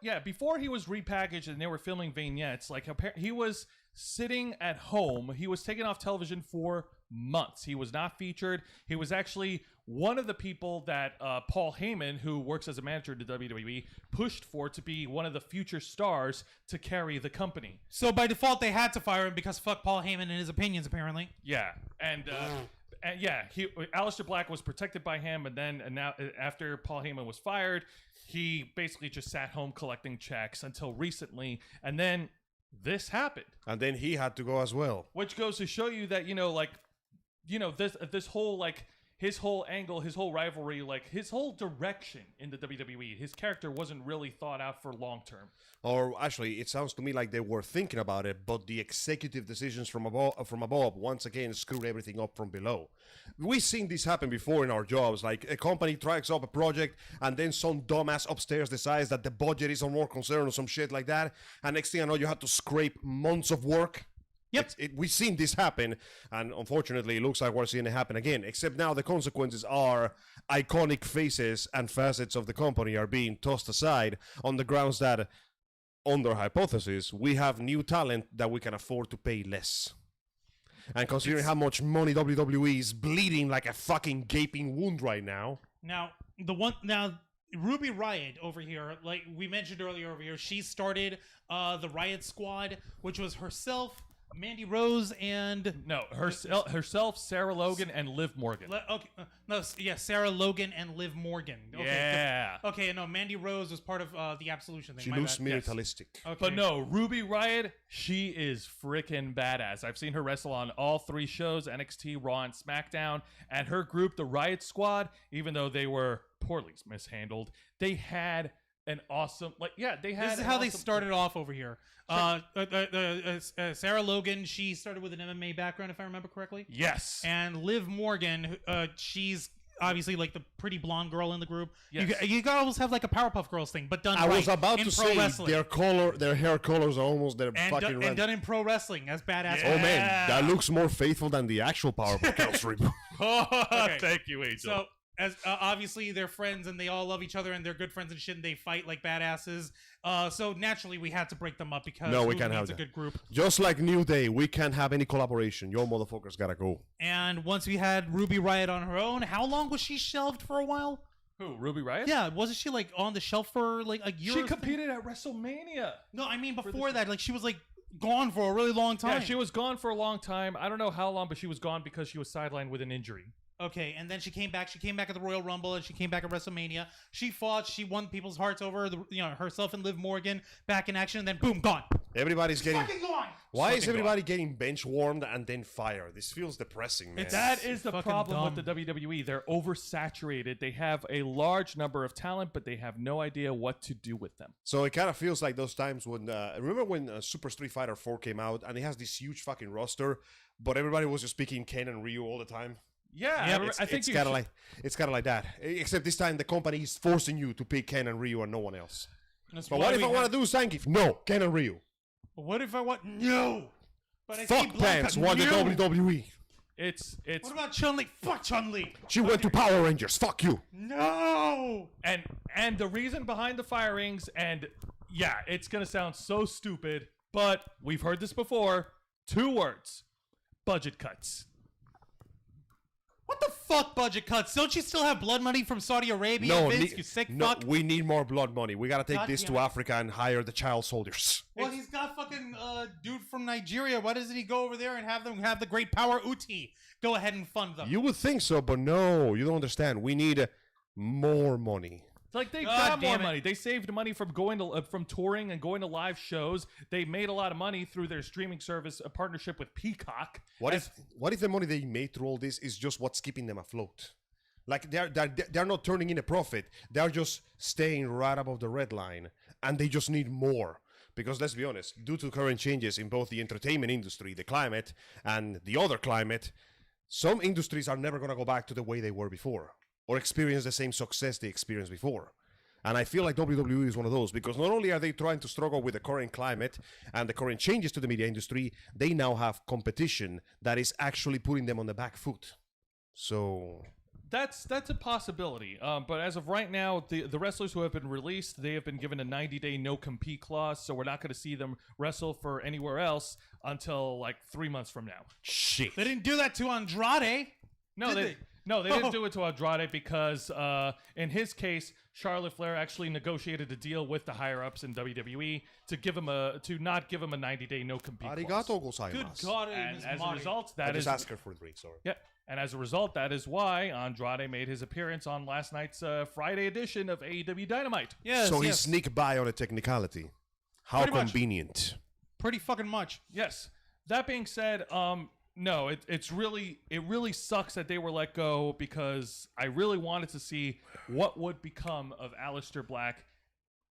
Now before he was repackaged and they were filming vignettes, like he was sitting at home. He was taken off television for months. He was not featured. He was actually one of the people that Paul Heyman, who works as a manager at the WWE, pushed for to be one of the future stars to carry the company. So by default, they had to fire him because fuck Paul Heyman and his opinions, apparently. Yeah, and yeah, Aleister Black was protected by him, and now after Paul Heyman was fired, he basically just sat home collecting checks until recently, and then this happened, And then he had to go as well. which goes to show you that this whole his whole angle, his whole rivalry, like his whole direction in the WWE, his character wasn't really thought out for long term. Or actually, it sounds to me like they were thinking about it, but the executive decisions from above once again screwed everything up from below. We've seen this happen before in our jobs. Like a company tries up a project, and then some dumbass upstairs decides that the budget is more concerned or some shit like that. And next thing I know, you have to scrape months of work. Yep. We've seen this happen, and unfortunately, it looks like we're seeing it happen again. Except now the consequences are iconic faces and facets of the company are being tossed aside on the grounds that, on their hypothesis, we have new talent that we can afford to pay less. And considering how much money WWE is bleeding like a fucking gaping wound right now. Now, Ruby Riot over here, like we mentioned earlier over here, she started the Riot Squad, which was herself, Mandy Rose, and No, herself, Sarah Logan, and Liv Morgan. Sarah Logan and Liv Morgan. Okay, Yeah. Okay, no, Mandy Rose was part of the Absolution thing. She my looks bad. militaristic. Okay. But no, Ruby Riot, she is freaking badass. I've seen her wrestle on all 3 shows, NXT, Raw, and SmackDown. And her group, the Riot Squad, even though they were poorly mishandled, they had an awesome, This is how they started off over here. Sarah Logan, she started with an MMA background, if I remember correctly. Yes. And Liv Morgan, she's obviously like the pretty blonde girl in the group. Yes. You gotta almost have like a Powerpuff Girls thing, but done I right was about in to pro say wrestling. their hair colors are almost their and, fucking red. and done in pro wrestling. That's badass. Oh man, that looks more faithful than the actual Powerpuff Girls reboot. Oh, thank you, Angel. So as obviously they're friends and they all love each other and they're good friends and shit and they fight like badasses. So naturally we had to break them up because No, we Ruby can't have needs a that. good group. Just like New Day, we can't have any collaboration. Your motherfuckers gotta go. And once we had Ruby Riot on her own, how long was she shelved for a while? Who, Ruby Riot? Yeah, wasn't she like on the shelf for like a year? She or something? competed at WrestleMania. No, I mean before that, like she was like gone for a really long time. Yeah, she was gone for a long time. I don't know how long, but she was gone because she was sidelined with an injury. Okay, and then she came back. She came back at the Royal Rumble, and she came back at WrestleMania. She fought. She won people's hearts over. Herself and Liv Morgan back in action, and then boom, gone. Everybody's getting. Fucking gone. Why is Fucking everybody getting bench warmed and then fired? This feels depressing, man. That is the fucking problem dumb. with the WWE. They're oversaturated. They have a large number of talent, but they have no idea what to do with them. So it kind of feels like those times when remember when Super Street Fighter 4 came out and it has this huge fucking roster, but everybody was just picking Ken and Ryu all the time. Yeah, I think it's kind of like that. Except this time the company is forcing you to pick Ken and Ryu and no one else. That's But why what if we I want have- to do Zangief? No, Ken and Ryu. What if I want? No. But I see Fuck Blanca. Pants won the No. WWE. It's What about Chun-Li? Fuck Chun-Li. She went to Power Rangers. Fuck you. No. and the reason behind the firings, and yeah, it's gonna sound so stupid, but we've heard this before. 2 words: budget cuts. What the fuck budget cuts? Don't you still have blood money from Saudi Arabia, No, Vince, you sick no, fuck? we need more blood money. We gotta take God this damn to it. Africa and hire the child soldiers. Well, he's got fucking dude from Nigeria. Why doesn't he go over there and have them have the great power Uti? Go ahead and fund them. You would think so, but no, you don't understand. We need more money. It's like they God got more damn it. money. They saved money from going to from touring and going to live shows. They made a lot of money through their streaming service, a partnership with Peacock. What if the money they made through all this is just what's keeping them afloat? Like they're not turning in a profit. They're just staying right above the red line, and they just need more. Because let's be honest, due to current changes in both the entertainment industry, the climate, and the other climate, some industries are never going to go back to the way they were before or experience the same success they experienced before. And I feel like WWE is one of those, because not only are they trying to struggle with the current climate and the current changes to the media industry, they now have competition that is actually putting them on the back foot. So That's a possibility. But as of right now, the wrestlers who have been released, they have been given a 90-day no-compete clause, so we're not going to see them wrestle for anywhere else until like 3 months from now. shit. They didn't do that to Andrade. No, Did they they? no, they didn't do it to Andrade because in his case, Charlotte Flair actually negotiated a deal with the higher ups in WWE to not give him a 90-day no-compete clause. Arigato Good gozaimasu. God, And Ms. as a Marty. result, I that just is asked her for a drink, sorry. yeah. And as a result, that is why Andrade made his appearance on last night's Friday edition of AEW Dynamite. Yes, So he yes. sneaked by on a technicality. How Pretty much. convenient. Pretty fucking much. Yes. That being said, no, it really sucks that they were let go, because I really wanted to see what would become of Aleister Black.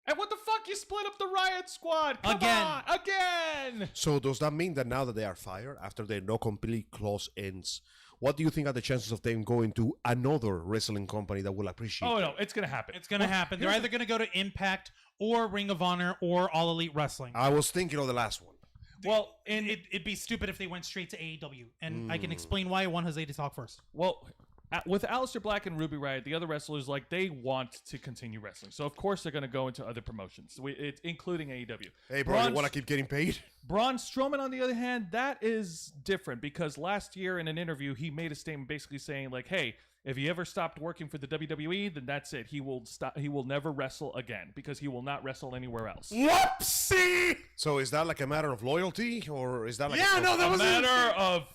And what the fuck? You split up the Riot Squad Come Again. on, again. So does that mean that now that they are fired, after their no complete clause ends, what do you think are the chances of them going to another wrestling company that will appreciate Oh them? no, it's gonna happen. It's going to happen. They're either going to go to Impact or Ring of Honor or All Elite Wrestling. I was thinking of the last one. Well, It'd be stupid if they went straight to AEW. And I can explain why. I want Jose to talk first. Well, with Aleister Black and Ruby Riott, the other wrestlers, like, they want to continue wrestling. So, of course, they're going to go into other promotions, including AEW. Hey, bro, you want to keep getting paid? Braun Strowman, on the other hand, that is different, because last year in an interview, he made a statement basically saying, like, hey, if he ever stopped working for the WWE, then that's it. He will stop. He will never wrestle again, because he will not wrestle anywhere else. Whoopsie! So is that like a matter of loyalty, or is that like Yeah, no, that A was matter of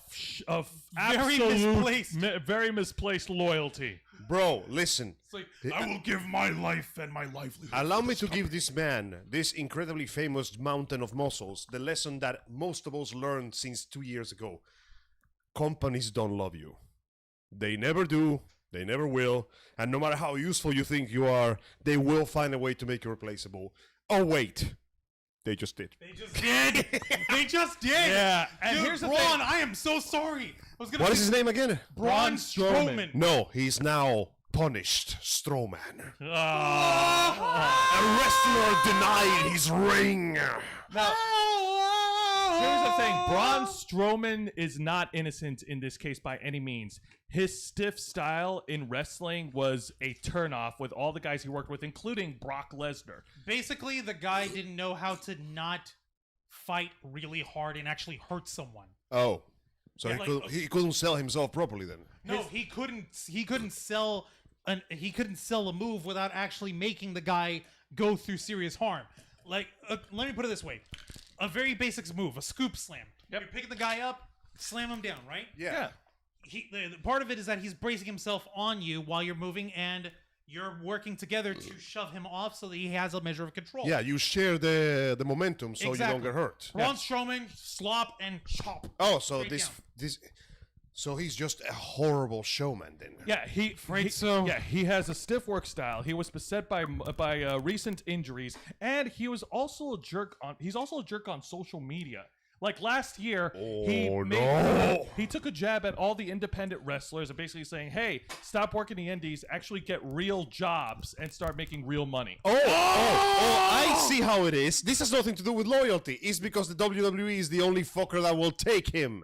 Very absolute, misplaced. very misplaced loyalty. Bro, listen. It's like, I will give my life and my livelihood. Allow me to give this man, this incredibly famous mountain of muscles, the lesson that most of us learned since 2 years ago. Companies don't love you. They never do. They never will. And no matter how useful you think you are, they will find a way to make you replaceable. Oh, wait. They just did. They just did. They just did. Yeah, and Dude, here's the Braun, thing. I am so sorry. I was gonna What say is his name again? Braun Strowman. No, he's now punished Strowman. Ah. A wrestler denied his ring. Now, here's the thing. Braun Strowman is not innocent in this case by any means. His stiff style in wrestling was a turnoff with all the guys he worked with, including Brock Lesnar. Basically, the guy didn't know how to not fight really hard and actually hurt someone. Oh, so Yeah, he couldn't sell himself properly then. No, he couldn't sell a move without actually making the guy go through serious harm. Like, let me put it this way: a very basic move, a scoop slam. Yep. You're picking the guy up, slam him down, right? Yeah. The part of it is that he's bracing himself on you while you're moving, and you're working together to shove him off so that he has a measure of control. Yeah, you share the momentum so you Exactly. don't get hurt. Braun Strowman, slop and chop. Oh, so Straight down. so he's just a horrible showman then. Yeah, he has a stiff work style. He was beset by recent injuries, and he's also a jerk on social media. Like last year, he took a jab at all the independent wrestlers and basically saying, hey, stop working the indies, actually get real jobs and start making real money. I see how it is. This has nothing to do with loyalty. It's because the WWE is the only fucker that will take him.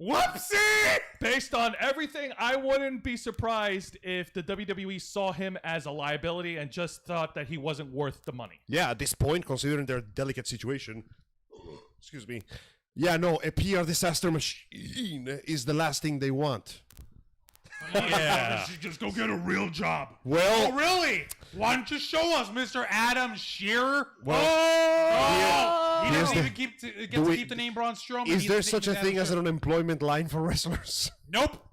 Whoopsie! Based on everything, I wouldn't be surprised if the WWE saw him as a liability and just thought that he wasn't worth the money. Yeah, at this point, considering their delicate situation, excuse me. Yeah, no, a PR disaster machine is the last thing they want. Yeah. Just go get a real job. Well, Oh, really? Why don't you show us, Mr. Adam Shearer? He doesn't even get to keep the name Braun Strowman. is there such a thing as an unemployment line for wrestlers? Nope.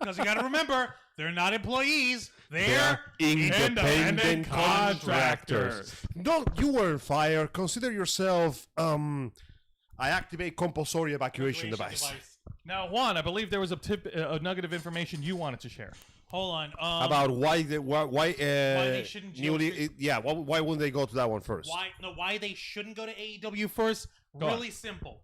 Because you got to remember, they're not employees. They're independent contractors. No, you weren't fired. Consider yourself, I activate compulsory evacuation device. Now, Juan, I believe there was a nugget of information you wanted to share. Hold on. About why they shouldn't why wouldn't they go to that one first? Why they shouldn't go to AEW first? Really simple.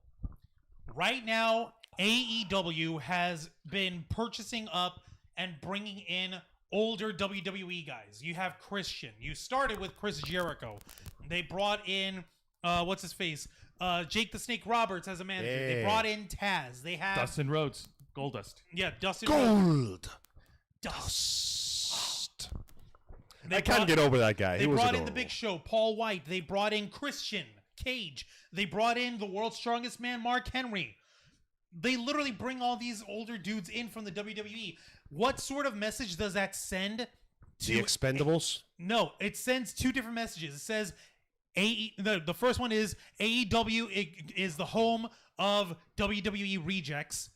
Right now, AEW has been purchasing up and bringing in older WWE guys. You have Christian. You started with Chris Jericho. They brought in what's his face? Jake the Snake Roberts as a manager. Yeah. They brought in Taz. They have Dustin Rhodes, Goldust. Yeah, Dustin Rhodes. Dust. I can't get over that guy. They He was brought in adorable. the Big Show, Paul White. They brought in Christian Cage. They brought in the world's strongest man, Mark Henry. They literally bring all these older dudes in from the WWE. What sort of message does that send to The Expendables? No, it sends two different messages. It says the first one is AEW is the home of WWE rejects.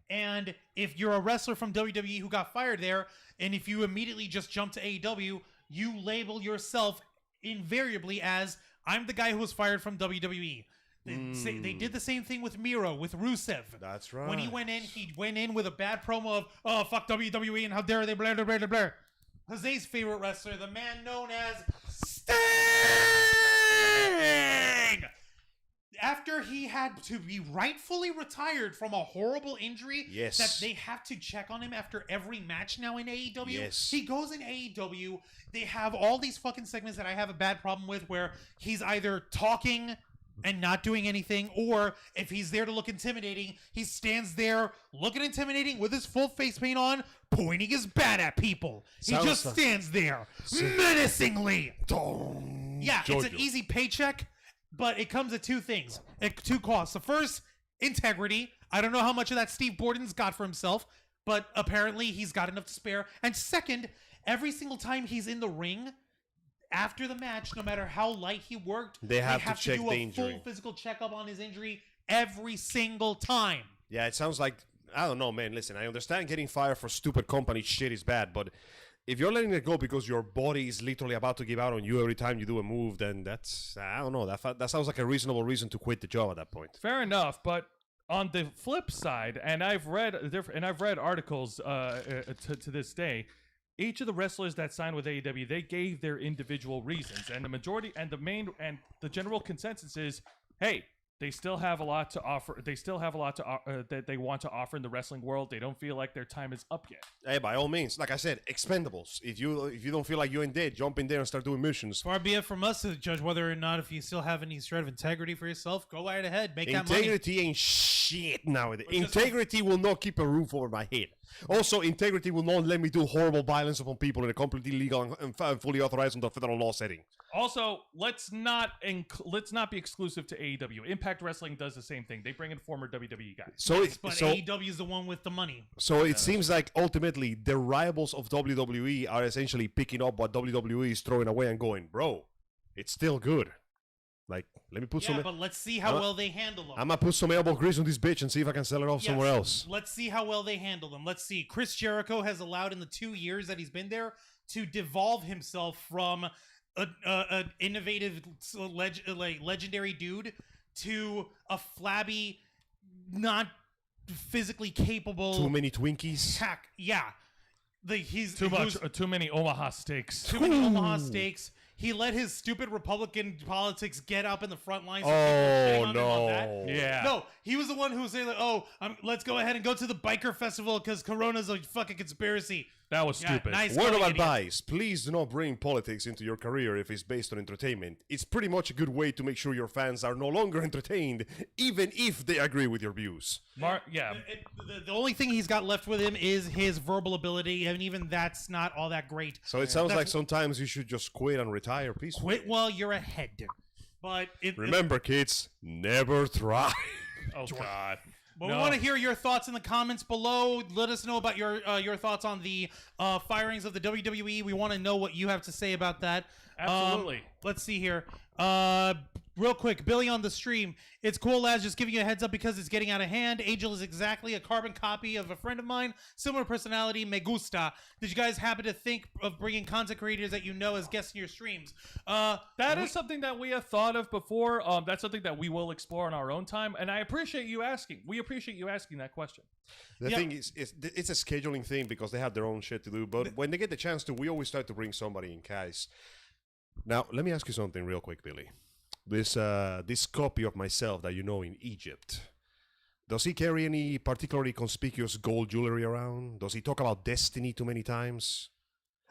And if you're a wrestler from WWE who got fired there, and if you immediately just jump to AEW, you label yourself invariably as, I'm the guy who was fired from WWE. They did the same thing with Miro, with Rusev. That's right. When he went in with a bad promo of, oh, fuck WWE and how dare they, blah, blah, blah, blah, blah. Jose's favorite wrestler, the man known as Sting! After he had to be rightfully retired from a horrible injury that they have to check on him after every match now in AEW, he goes in AEW. They have all these fucking segments that I have a bad problem with where he's either talking and not doing anything, or if he's there to look intimidating, he stands there looking intimidating with his full face paint on, pointing his bat at people. He just stands there menacingly. Yeah, it's an easy paycheck, but it comes at two things, at two costs. The first, integrity. I don't know how much of that Steve Borden's got for himself, but apparently he's got enough to spare. And second, every single time he's in the ring, after the match, no matter how light he worked, they have to check do a full physical checkup on his injury every single time. Yeah, it sounds like, I don't know, man. Listen, I understand getting fired for stupid company shit is bad, but if you're letting it go because your body is literally about to give out on you every time you do a move, then that's, I don't know, that sounds like a reasonable reason to quit the job at that point. Fair enough, but on the flip side, and I've read articles to this day, each of the wrestlers that signed with AEW, they gave their individual reasons, and the majority and the general consensus is, hey, they still have a lot to offer. They still have a lot to that they want to offer in the wrestling world. They don't feel like their time is up yet. Hey, by all means, like I said, Expendables. If you don't feel like you're in dead, jump in there and start doing missions. Far be it from us to judge whether or not, if you still have any shred of integrity for yourself, go right ahead, make that money. Integrity ain't shit nowadays. Integrity will not keep a roof over my head. Also, integrity will not let me do horrible violence upon people in a completely legal and fully authorized under federal law setting. Also, let's not be exclusive to AEW. Impact Wrestling does the same thing. They bring in former WWE guys. But AEW is the one with the money. So it seems like ultimately the rivals of WWE are essentially picking up what WWE is throwing away and going, bro, it's still good. Like, let me put some... Yeah, but let's see how well they handle them. I'm going to put some elbow grease on this bitch and see if I can sell it off somewhere else. Let's see how well they handle them. Let's see. Chris Jericho has allowed in the 2 years that he's been there to devolve himself from an innovative, legendary dude to a flabby, not physically capable... Too many Twinkies? Yeah. Too many Omaha steaks. Too many Omaha steaks. he let his stupid Republican politics get up in the front lines. Oh, no. Yeah. No, he was the one who was saying, like, oh, let's go ahead and go to the biker festival because Corona's a fucking conspiracy. That was Yeah, stupid. nice Word of going, idiot. advice, please do not bring politics into your career if it's based on entertainment. It's pretty much a good way to make sure your fans are no longer entertained, even if they agree with your views. The only thing he's got left with him is his verbal ability, and even that's not all that great. So it sounds like sometimes you should just quit and retire peacefully. Quit while you're ahead. But Remember, kids, never try. Oh, God. But we want to hear your thoughts in the comments below. Let us know about your thoughts on the firings of the WWE. We want to know what you have to say about that. Absolutely. Let's see here. Real quick, Billy on the stream. It's cool, lads. Just giving you a heads up because it's getting out of hand. Angel is exactly a carbon copy of a friend of mine. Similar personality. Me gusta. Did you guys happen to think of bringing content creators that you know as guests in your streams? That is something that we have thought of before. That's something that we will explore in our own time. And I appreciate you asking. We appreciate you asking that question. The thing is, it's a scheduling thing because they have their own shit to do. But when they get the chance to, we always try to bring somebody in, guys. Now, let me ask you something real quick, Billy. This copy of myself that you know in Egypt, does he carry any particularly conspicuous gold jewelry around? Does he talk about destiny too many times?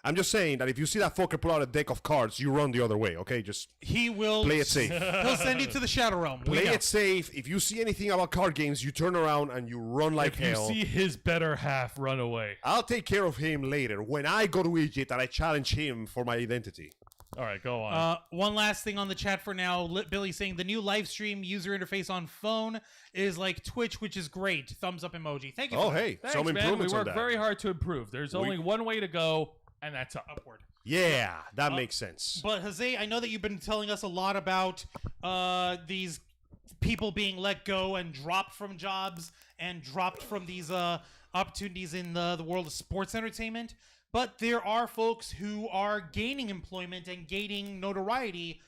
I'm just saying that if you see that fucker pull out a deck of cards, you run the other way, okay? Just He will play it safe. He'll send you to the Shadow Realm. We Play know. it safe. If you see anything about card games, you turn around and you run like If you hell. see his better half run away. I'll take care of him later when I go to Egypt and I challenge him for my identity. All right, go on. One last thing on the chat for now. Billy saying the new live stream user interface on phone is like Twitch, which is great. Thumbs up emoji. Thank you. Oh, for that. hey, Thanks, some man. We improvements on work that. very hard to improve. There's only one way to go, and that's up. Upward. Yeah, that makes sense. But Jose, I know that you've been telling us a lot about these people being let go and dropped from jobs and dropped from these opportunities in the world of sports entertainment. But there are folks who are gaining employment and gaining notoriety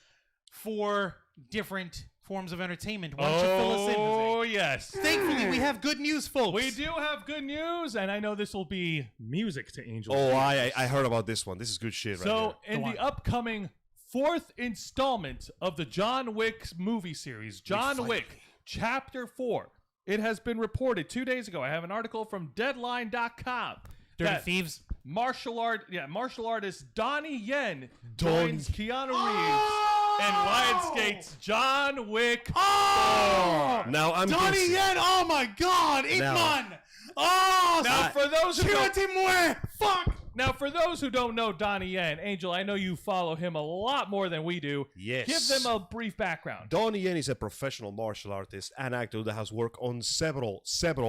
for different forms of entertainment. Why don't you fill us in, Oh, Jose? yes. Thankfully, we have good news, folks. We do have good news, and I know this will be music to Angel. Oh, I heard about this one. This is good shit right So, here. in the upcoming 4th installment of the John Wick movie series, John Wick, Chapter 4, it has been reported 2 days ago. I have an article from Deadline.com. Dirty that Thieves. martial artist Donnie Yen joins Keanu Reeves and Lionsgate's John Wick. Oh! Now I'm Donnie guessing. Yen! Oh my God! Itman! Oh! Now, for those who don't, Chiwetel Fuck! now, for those who don't know Donnie Yen, Angel, I know you follow him a lot more than we do. Yes. Give them a brief background. Donnie Yen is a professional martial artist and actor that has worked on several,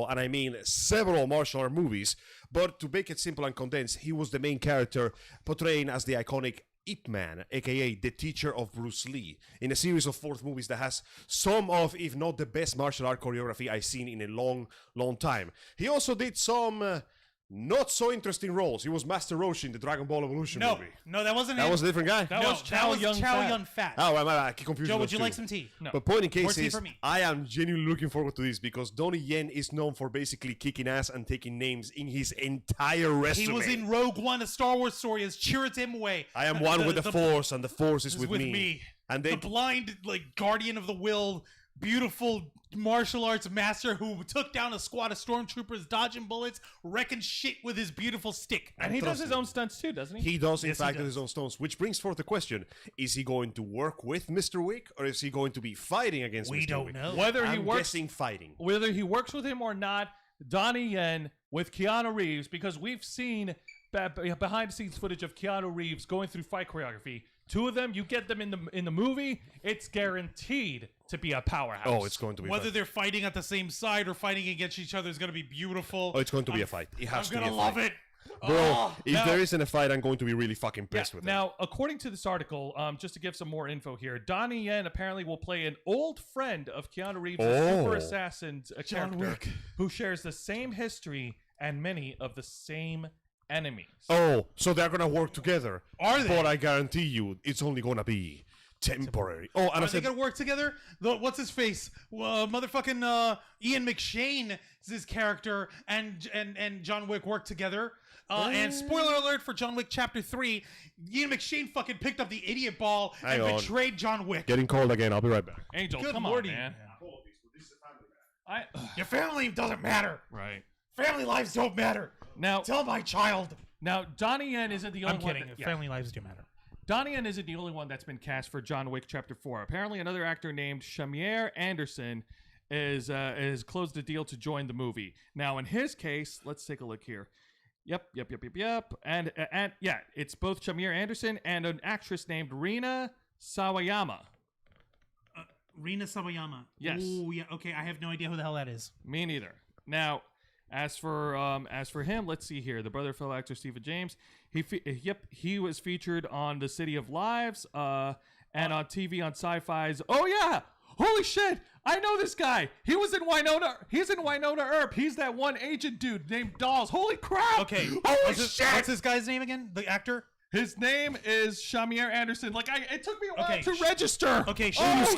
and I mean several martial art movies. But to make it simple and condensed, he was the main character portraying as the iconic Ip Man, aka the teacher of Bruce Lee, in a series of 4 movies that has some of, if not the best martial art choreography I've seen in a long, long time. He also did some not so interesting roles. He was Master Roshi in the Dragon Ball Evolution movie. No, that wasn't That him. was a different guy. That no, was Chow Yun Fat. Oh, I get confused. Joe, with would you those like two. some tea? No. But point in More case tea is, for me. I am genuinely looking forward to this because Donnie Yen is known for basically kicking ass and taking names in his entire resume. He was in Rogue One, a Star Wars story as Chiwetel. I am one with the Force, and the Force is with me. And The they blind, like, guardian of the will, beautiful martial arts master who took down a squad of stormtroopers, dodging bullets, wrecking shit with his beautiful stick. And he does trust his me. own stunts too, doesn't he? He does, in Yes, he fact, does. his own stones, which brings forth the question: is he going to work with Mr. Wick, or is he going to be fighting against We Mr. don't Wick? know. Whether he I'm works, guessing fighting. whether he works with him or not, Donnie Yen with Keanu Reeves, because we've seen behind the scenes footage of Keanu Reeves going through fight choreography. 2 of them, you get them in the movie, it's guaranteed to be a powerhouse. Oh, it's going to be Whether fun. they're fighting at the same side or fighting against each other is going to be beautiful. Oh, it's going to be a fight. It has I'm to be going a to love fight. it. Bro, Oh, if now- there isn't a fight, I'm going to be really fucking pissed with him. Now, according to this article, just to give some more info here, Donnie Yen apparently will play an old friend of Keanu Reeves, a super assassin character who shares the same history and many of the same enemies. Oh, so they're gonna work together. Are they? But I guarantee you, it's only gonna be Temporary. Oh, and I Are they said, gonna work together? What's his face? Motherfucking Ian McShane is his character, and John Wick work together. And spoiler alert for John Wick Chapter 3, Ian McShane fucking picked up the idiot ball and betrayed John Wick. getting cold again. I'll be right back. Angel, Good come lordy. on, man. Your family doesn't matter. Right. Family lives don't matter. Now, Tell my child. Donnie Yen isn't the only I'm one. kidding. Family lives do matter. Donnie Yen isn't the only one that's been cast for John Wick Chapter 4. Apparently, another actor named Shamir Anderson is closed the deal to join the movie. Now, in his case, let's take a look here. Yep. And yeah, it's both Shamir Anderson and an actress named Rina Sawayama. Rina Sawayama. Yes. Oh, yeah. Okay, I have no idea who the hell that is. Me neither. Now, as for him, let's see here. The brother of fellow actor Stephen James. He was featured on The City of Lives and on TV on Sci-Fi's. Oh yeah. Holy shit! I know this guy. He's in Winona Earp. He's that one agent dude named Dawes. Holy crap! Okay. Holy shit! What's this guy's name again? The actor? His name is Shamir Anderson. It took me a while Okay, to register. Okay.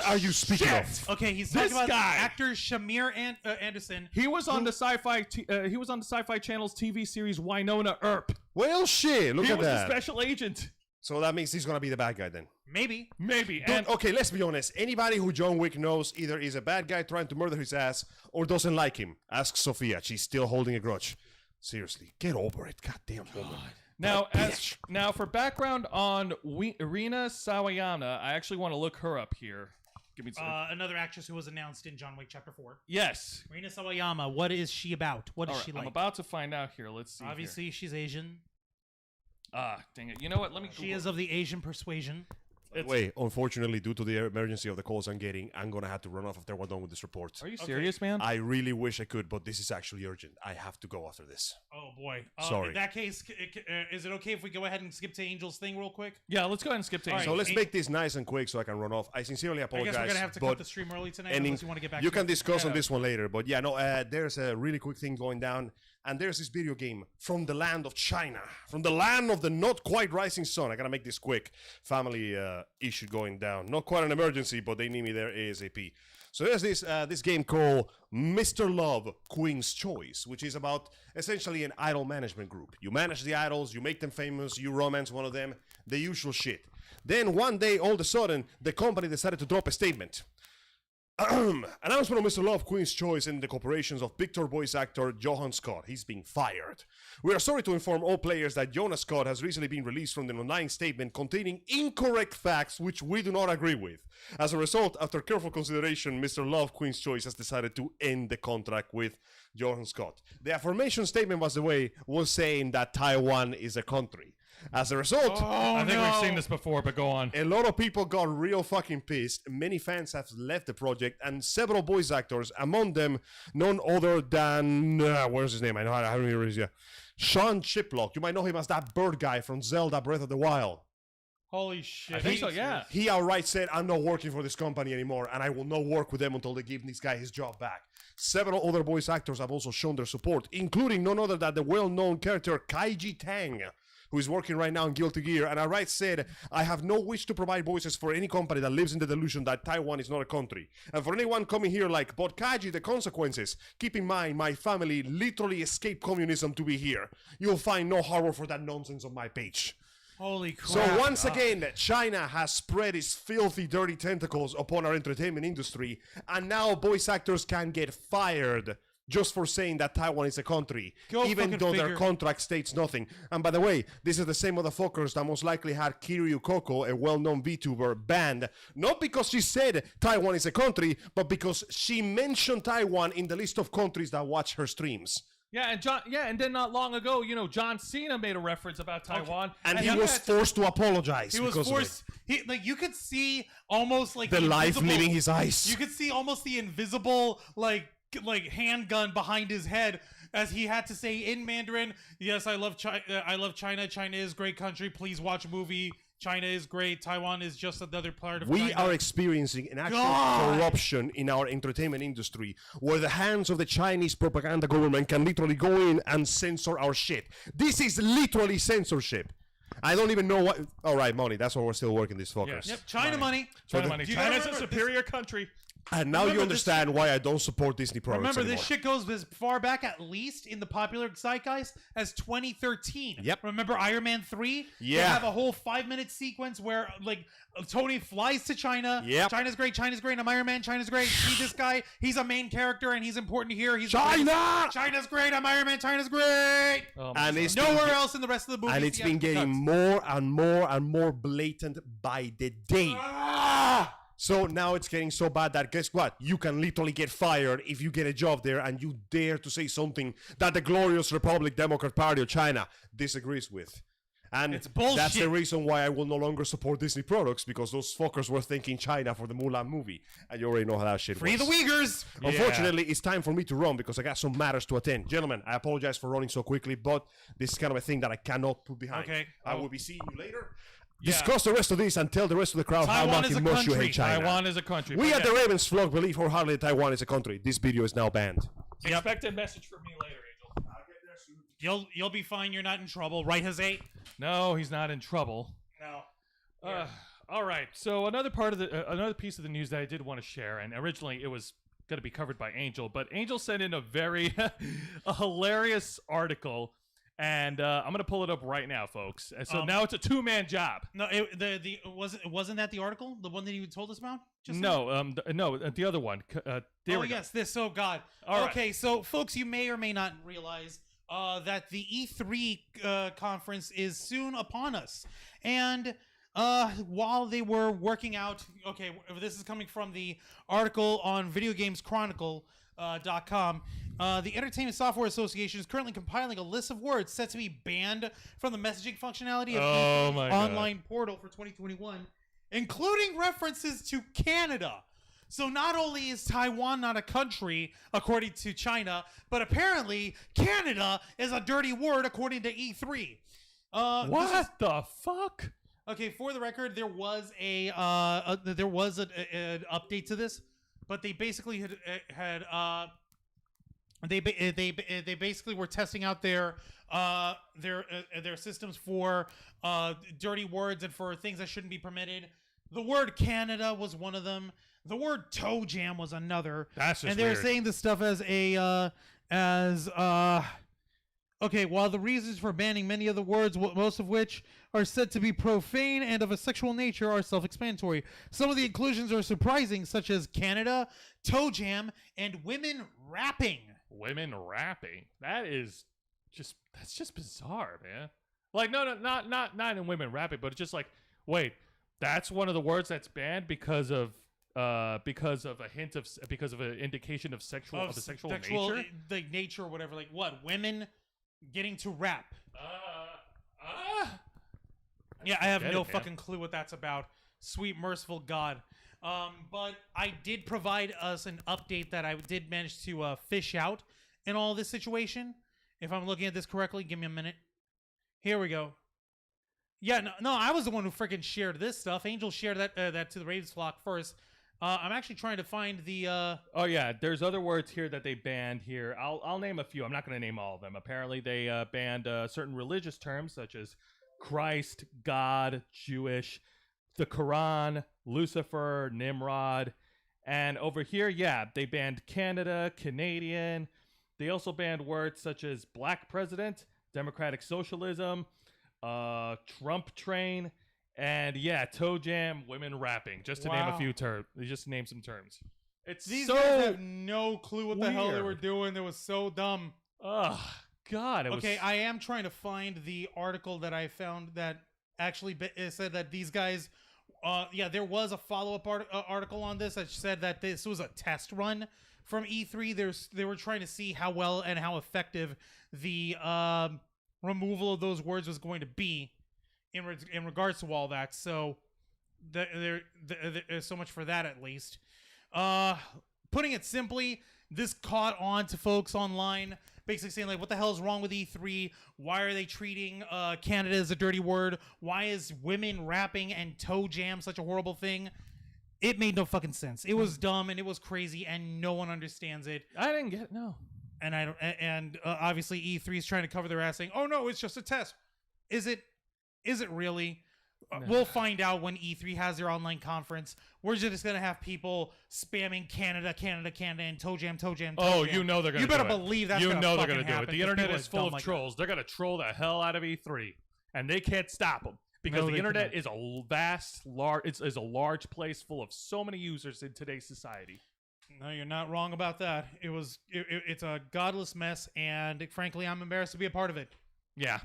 Are you speaking of? Okay, he's This talking about guy. actor Shamir Anderson. He was on the Sci-Fi. He was on the Sci-Fi Channel's TV series Winona Earp. Well, shit. Look He at was a that. special agent. So that means he's gonna be the bad guy then. Maybe. Maybe. Dude, okay, let's be honest. Anybody who John Wick knows either is a bad guy trying to murder his ass or doesn't like him. Ask Sophia. She's still holding a grudge. Seriously, get over it. Goddamn woman. Now, for background on Rina Sawayama, I actually want to look her up here. Give me some. Another actress who was announced in John Wick Chapter 4. Yes. Rina Sawayama. What is she about? What is she like? I'm about to find out here. Let's see. Obviously, she's Asian. Dang it. You know what? Let me. She is of the Asian persuasion. Wait, unfortunately, due to the emergency of the calls I'm getting, I'm gonna have to run off after we're done with this report. Are you serious, man? I really wish I could, but this is actually urgent. I have to go after this. Oh boy. Sorry. In that case, is it okay if we go ahead and skip to Angel's thing real quick? Yeah, let's go ahead and skip to All Angel. So let's make this nice and quick so I can run off. I sincerely I apologize. guess we're gonna have to cut the stream early tonight unless you want to get back. You to can it. discuss on this one later, but yeah, no. There's a really quick thing going down, and there's this video game from the land of China, from the land of the not quite rising sun. I gotta make this quick. Family issue going down. Not quite an emergency, but they need me there ASAP. So there's this game called Mr. Love, Queen's Choice, which is about essentially an idol management group. You manage the idols, you make them famous, you romance one of them, the usual shit. Then one day, all of a sudden, the company decided to drop a statement. Announcement of Mr. Love, Queen's Choice in the corporations of Victor voice actor Johan Scott. He's being fired. We are sorry to inform all players that Jonas Scott has recently been released from the online statement containing incorrect facts which we do not agree with. As a result, after careful consideration, Mr. Love, Queen's Choice has decided to end the contract with Johan Scott. The aforementioned statement was saying that Taiwan is a country. As a result, I think we've seen this before, but go on. a lot of people got real fucking pissed. Many fans have left the project, and several voice actors, among them none other than where's his name? I haven't even read it yet. Sean Chiplock. You might know him as that bird guy from Zelda Breath of the Wild. Holy shit. I think so, yeah. He outright said, "I'm not working for this company anymore, and I will not work with them until they give this guy his job back." Several other voice actors have also shown their support, including none other than the well-known character Kaiji Tang, who is working right now in Guilty Gear, and outright said, "I have no wish to provide voices for any company that lives in the delusion that Taiwan is not a country. And for anyone coming here like, but Kaiji, the consequences, keep in mind my family literally escaped communism to be here. You'll find no horror for that nonsense on my page." Holy crap. So once again, China has spread its filthy, dirty tentacles upon our entertainment industry, and now voice actors can get fired just for saying that Taiwan is a country, even though their contract states nothing. And by the way, this is the same motherfuckers that most likely had Kiryu Koko, a well-known VTuber, banned, not because she said Taiwan is a country, but because she mentioned Taiwan in the list of countries that watch her streams. Yeah, and then not long ago, John Cena made a reference about Taiwan, And he was forced to apologize. He was forced. You could see almost like the life invisible, leaving his eyes. You could see almost the invisible like handgun behind his head as he had to say in Mandarin, "Yes, I love China. I love China. China is a great country. Please watch a movie. China is great. Taiwan is just another part of China." We are experiencing an actual corruption in our entertainment industry where the hands of the Chinese propaganda government can literally go in and censor our shit. This is literally censorship. I don't even know what. All right, money. That's why we're still working these fuckers. Yes. Yep, China money. China money. You gotta China's a remember superior country. And now you understand why I don't support Disney products Remember, anymore. this shit goes as far back, at least in the popular zeitgeist, as 2013. Yep. Remember Iron Man 3? Yeah. They have a whole 5-minute sequence where, like, Tony flies to China. Yep. China's great. China's great. I'm Iron Man. China's great. See this guy? He's a main character, and he's important here. He's China! China's great. I'm Iron Man. China's great. And it's Nowhere else in the rest of the movie. And it's been getting more and more and more blatant by the day. So now it's getting so bad that guess what? You can literally get fired if you get a job there and you dare to say something that the glorious Republic Democrat Party of China disagrees with. And It's bullshit. that's the reason why I will no longer support Disney products, because those fuckers were thinking China for the Mulan movie. And you already know how that shit Free works. the Uyghurs. Unfortunately, it's time for me to run because I got some matters to attend. Gentlemen, I apologize for running so quickly, but this is kind of a thing that I cannot put behind. Okay. I will be seeing you later. Yeah. Discuss the rest of this and tell the rest of the crowd Taiwan how is a much you country. hate China. Taiwan is a country. We But at the Ravens vlog believe wholeheartedly Taiwan is a country. This video is now banned. expect a message from me later, Angel. I'll get there soon. You'll be fine. You're not in trouble, right, Jose? No, he's not in trouble. No. All right. So another part of the another piece of the news that I did want to share, and originally it was going to be covered by Angel, but Angel sent in a very a hilarious article, and I'm going to pull it up right now, folks. And so now it's a 2-man job. No, wasn't that the article, the one that you told us about? Just No, the other one. There we go. yes, this. Oh God. All right. Okay, so folks, you may or may not realize that the E3 conference is soon upon us, and while they were working out, okay, this is coming from the article on VideoGamesChronicle.com. The Entertainment Software Association is currently compiling a list of words set to be banned from the messaging functionality of Oh the my God. online portal for 2021, including references to Canada. So not only is Taiwan not a country, according to China, but apparently Canada is a dirty word, according to E3. What the fuck? Okay, for the record, there was an update to this, but they basically they basically were testing out their systems for dirty words and for things that shouldn't be permitted. The word Canada was one of them. The word toe jam was another. That's just and they were weird. saying this stuff okay, while the reasons for banning many of the words, most of which are said to be profane and of a sexual nature, are self-explanatory. Some of the inclusions are surprising, such as Canada, toe jam, and women rapping. Women rapping. That's just bizarre, man. Like, no, not in women rapping, but it's just like, wait, that's one of the words that's banned because of an indication of sexual nature. Like nature or whatever. Like what? Women getting to rap. Yeah, I have no fucking clue what that's about. Sweet merciful God. But I did provide us an update that I did manage to fish out in all this situation. If I'm looking at this correctly, give me a minute. Here we go. Yeah, no, I was the one who freaking shared this stuff. Angel shared that to the Ravens flock first. I'm actually trying to find the. Oh yeah, there's other words here that they banned here. I'll name a few. I'm not going to name all of them. Apparently, they banned certain religious terms such as Christ, God, Jewish, the Quran, Lucifer, Nimrod, and over here, yeah, they banned Canada, Canadian. They also banned words such as Black President, Democratic Socialism, Trump Train. And yeah, toe jam, women rapping, just to name a few terms. Just to name some terms. These so guys have no clue what the hell they weird. were doing. It was so dumb. Oh God! Okay, I am trying to find the article that I found that actually said that these guys. There was a follow-up article on this that said that this was a test run from E3. They were trying to see how well and how effective the removal of those words was going to be. In regards to all that, so there's so much for that at least. Putting it simply, this caught on to folks online, basically saying like, "What the hell is wrong with E3? Why are they treating Canada as a dirty word? Why is women rapping and toe jam such a horrible thing?" It made no fucking sense. It was dumb and it was crazy, and no one understands it. I didn't get it. No. And I don't. And obviously, E3 is trying to cover their ass, saying, "Oh no, it's just a test." Is it? Is it really? We'll find out when E3 has their online conference. We're just going to have people spamming Canada, Canada, Canada, and toe jam, toe jam, toe Oh, jam. you know they're going to do it. You better believe that's going to they're fucking going to do it. happen, The 'cause internet people is are full dumb of like trolls. They're going to troll the hell out of E3, and they can't stop them because No, the they internet cannot. is a vast, large, is a large place full of so many users in today's society. No, you're not wrong about that. It's a godless mess, and frankly, I'm embarrassed to be a part of it. Yeah.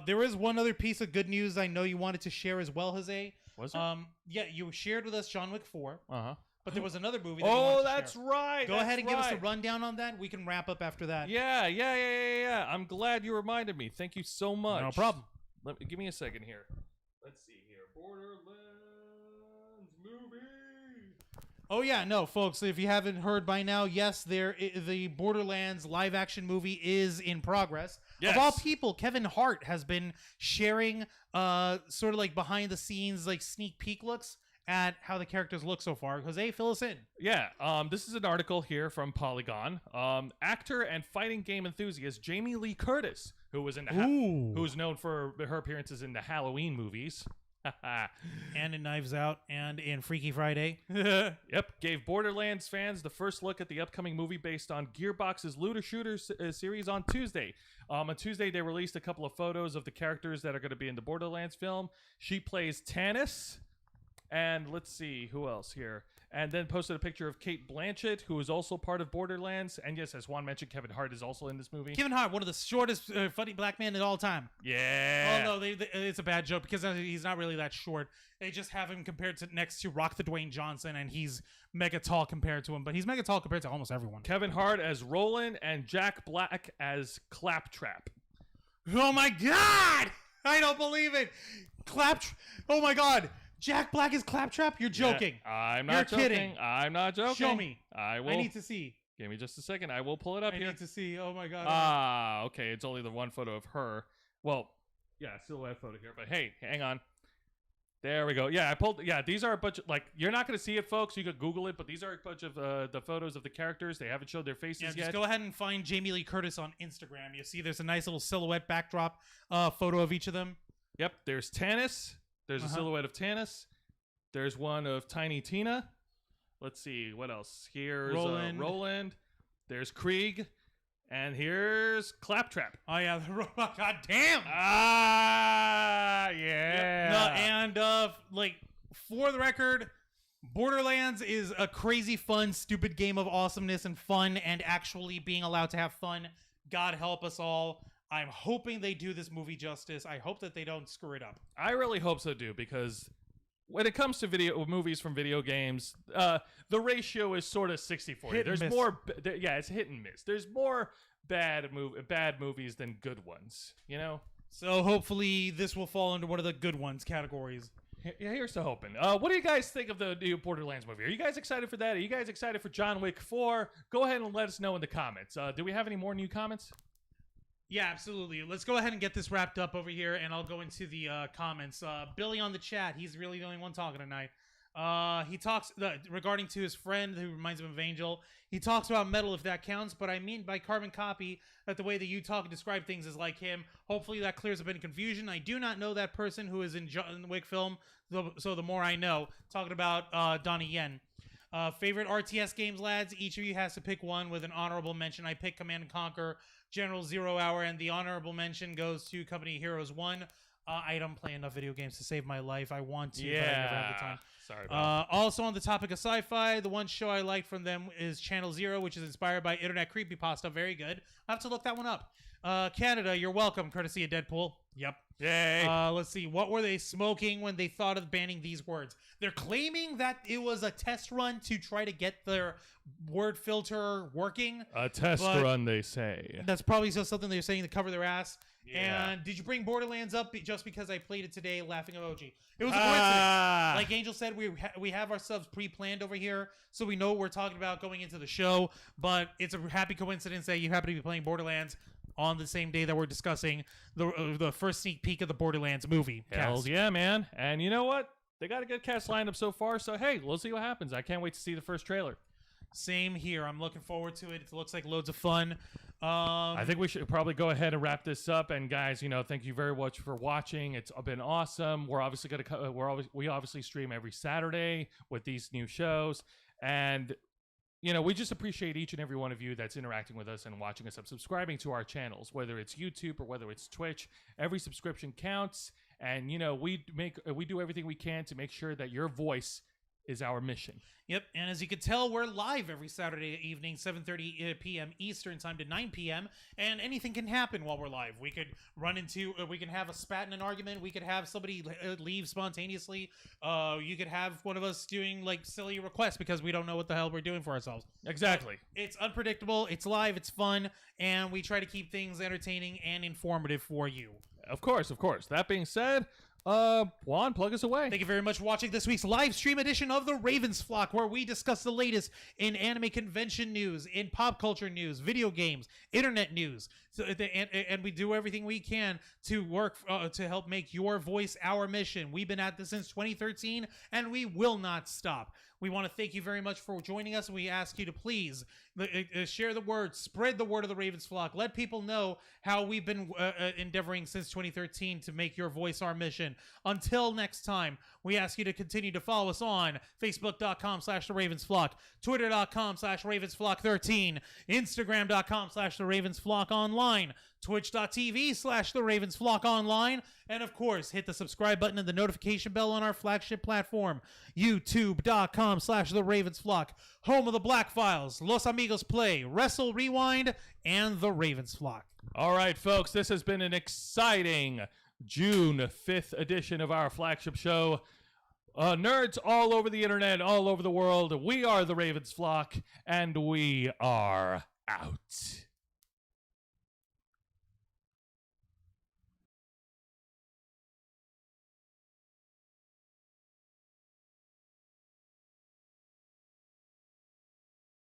There is one other piece of good news I know you wanted to share as well, Jose. Was there? Yeah, you shared with us John Wick 4, Uh-huh. but there was another movie that you Oh, wanted to that's share. right. Go ahead and give us a rundown on that. We can wrap up after that. Yeah. I'm glad you reminded me. Thank you so much. No problem. Give me a second here. Let's see here. Borderlands movie. Oh yeah, no, folks. If you haven't heard by now, yes, the Borderlands live-action movie is in progress. Yes. Of all people, Kevin Hart has been sharing, sort of like behind-the-scenes, like sneak peek looks at how the characters look so far. Jose, fill us in. Yeah, this is an article here from Polygon. Actor and fighting game enthusiast Jamie Lee Curtis, who was in who's known for her appearances in the Halloween movies. And in Knives Out and in Freaky Friday. Yep, gave Borderlands fans the first look at the upcoming movie based on Gearbox's Looter Shooter series on Tuesday. On Tuesday, they released a couple of photos of the characters that are going to be in the Borderlands film. She plays Tannis. And let's see, who else here? And then posted a picture of Kate Blanchett, who is also part of Borderlands. And yes, as Juan mentioned, Kevin Hart is also in this movie. Kevin Hart, one of the shortest funny black men of all time. Yeah. Oh, no, it's a bad joke because he's not really that short. They just have him compared to next to Rock the Dwayne Johnson, and he's mega tall compared to him. But he's mega tall compared to almost everyone. Kevin Hart as Roland and Jack Black as Claptrap. Oh, my God! I don't believe it. Oh, my God. Jack Black is Claptrap? You're joking. Yeah, I'm not You're joking. kidding. I'm not joking. Show me. I will. I need to see. Give me just a second. I will pull it up I here. need to see. Oh, my God. Ah, okay. It's only the one photo of her. Well, yeah, silhouette photo here. But hey, hang on. There we go. Yeah, I pulled. Yeah, these are a bunch of, like, you're not going to see it, folks. You could Google it, but these are a bunch of the photos of the characters. They haven't showed their faces yet. Just go ahead and find Jamie Lee Curtis on Instagram. You see there's a nice little silhouette backdrop photo of each of them. Yep, there's Tannis. There's a silhouette of Tannis. There's one of Tiny Tina. Let's see, what else? Here's Roland. There's Krieg. And here's Claptrap. Oh, yeah, the robot. God damn. Ah, yeah. Yep. No, and, like, for the record, Borderlands is a crazy, fun, stupid game of awesomeness and fun and actually being allowed to have fun. God help us all. I'm hoping they do this movie justice. I hope that they don't screw it up. I really hope so, too, because when it comes to movies from video games, the ratio is sort of 60-40. There's more, it's hit and miss. There's more bad movies than good ones, you know? So hopefully this will fall into one of the good ones categories. Yeah, here's to hoping. What do you guys think of the new Borderlands movie? Are you guys excited for that? Are you guys excited for John Wick 4? Go ahead and let us know in the comments. Do we have any more new comments? Yeah, absolutely. Let's go ahead and get this wrapped up over here, and I'll go into the comments. Billy on the chat, he's really the only one talking tonight. He talks regarding to his friend who reminds him of Angel. He talks about metal, if that counts, but I mean by carbon copy that the way that you talk and describe things is like him. Hopefully that clears up any confusion. I do not know that person who is in John Wick film, so the more I know. Talking about Donnie Yen. Favorite RTS games, lads? Each of you has to pick one with an honorable mention. I pick Command & Conquer, General Zero Hour, and the honorable mention goes to Company Heroes 1. I don't play enough video games to save my life. I want to, but I never have the time. Sorry about Also on the topic of sci-fi, the one show I liked from them is Channel Zero, which is inspired by Internet Creepypasta. Very good. I'll have to look that one up. Canada, you're welcome, courtesy of Deadpool. Yep. Yay. Let's see. What were they smoking when they thought of banning these words? They're claiming that it was a test run to try to get their word filter working. A test run, they say. That's probably just something they're saying to cover their ass. Yeah. And did you bring Borderlands up just because I played it today laughing emoji? It was a coincidence. Like Angel said, we have ourselves pre-planned over here, so we know what we're talking about going into the show. But it's a happy coincidence that you happen to be playing Borderlands on the same day that we're discussing the first sneak peek of the Borderlands movie. Hells yeah, man. And you know what? They got a good cast lined up so far, so hey, we'll see what happens. I can't wait to see the first trailer. Same here. I'm looking forward to it. It looks like loads of fun. I think we should probably go ahead and wrap this up. And guys, thank you very much for watching. It's been awesome. We're obviously going to we obviously stream every Saturday with these new shows, and we just appreciate each and every one of you that's interacting with us and watching us and subscribing to our channels, whether it's YouTube or whether it's Twitch. Every subscription counts, and we do everything we can to make sure that your voice is our mission. Yep, and as you can tell, we're live every Saturday evening, 7:30 p.m. Eastern time to 9 p.m., and anything can happen while we're live. We could we can have a spat in an argument, we could have somebody leave spontaneously, you could have one of us doing, silly requests because we don't know what the hell we're doing for ourselves. Exactly. But it's unpredictable, it's live, it's fun, and we try to keep things entertaining and informative for you. Of course. That being said, Juan, plug us away. Thank you very much for watching this week's live stream edition of the Ravens Flock, where we discuss the latest in anime convention news, in pop culture news, video games, internet news, and we do everything we can to work to help make your voice our mission. We've been at this since 2013, and we will not stop. We want to thank you very much for joining us. We ask you to please share the word, spread the word of the Ravens Flock. Let people know how we've been endeavoring since 2013 to make your voice our mission. Until next time, we ask you to continue to follow us on Facebook.com/TheRavensFlock, Twitter.com/RavensFlock13, Instagram.com/TheRavensFlockOnline, Twitch.tv/TheRavensFlockOnline, and of course, hit the subscribe button and the notification bell on our flagship platform, YouTube.com/TheRavensFlock, home of the Black Files, Los Amigos Play, Wrestle Rewind, and The Ravens Flock. All right, folks, this has been an exciting June 5th edition of our flagship show. Nerds all over the internet, all over the world. We are The Ravens Flock, and we are out.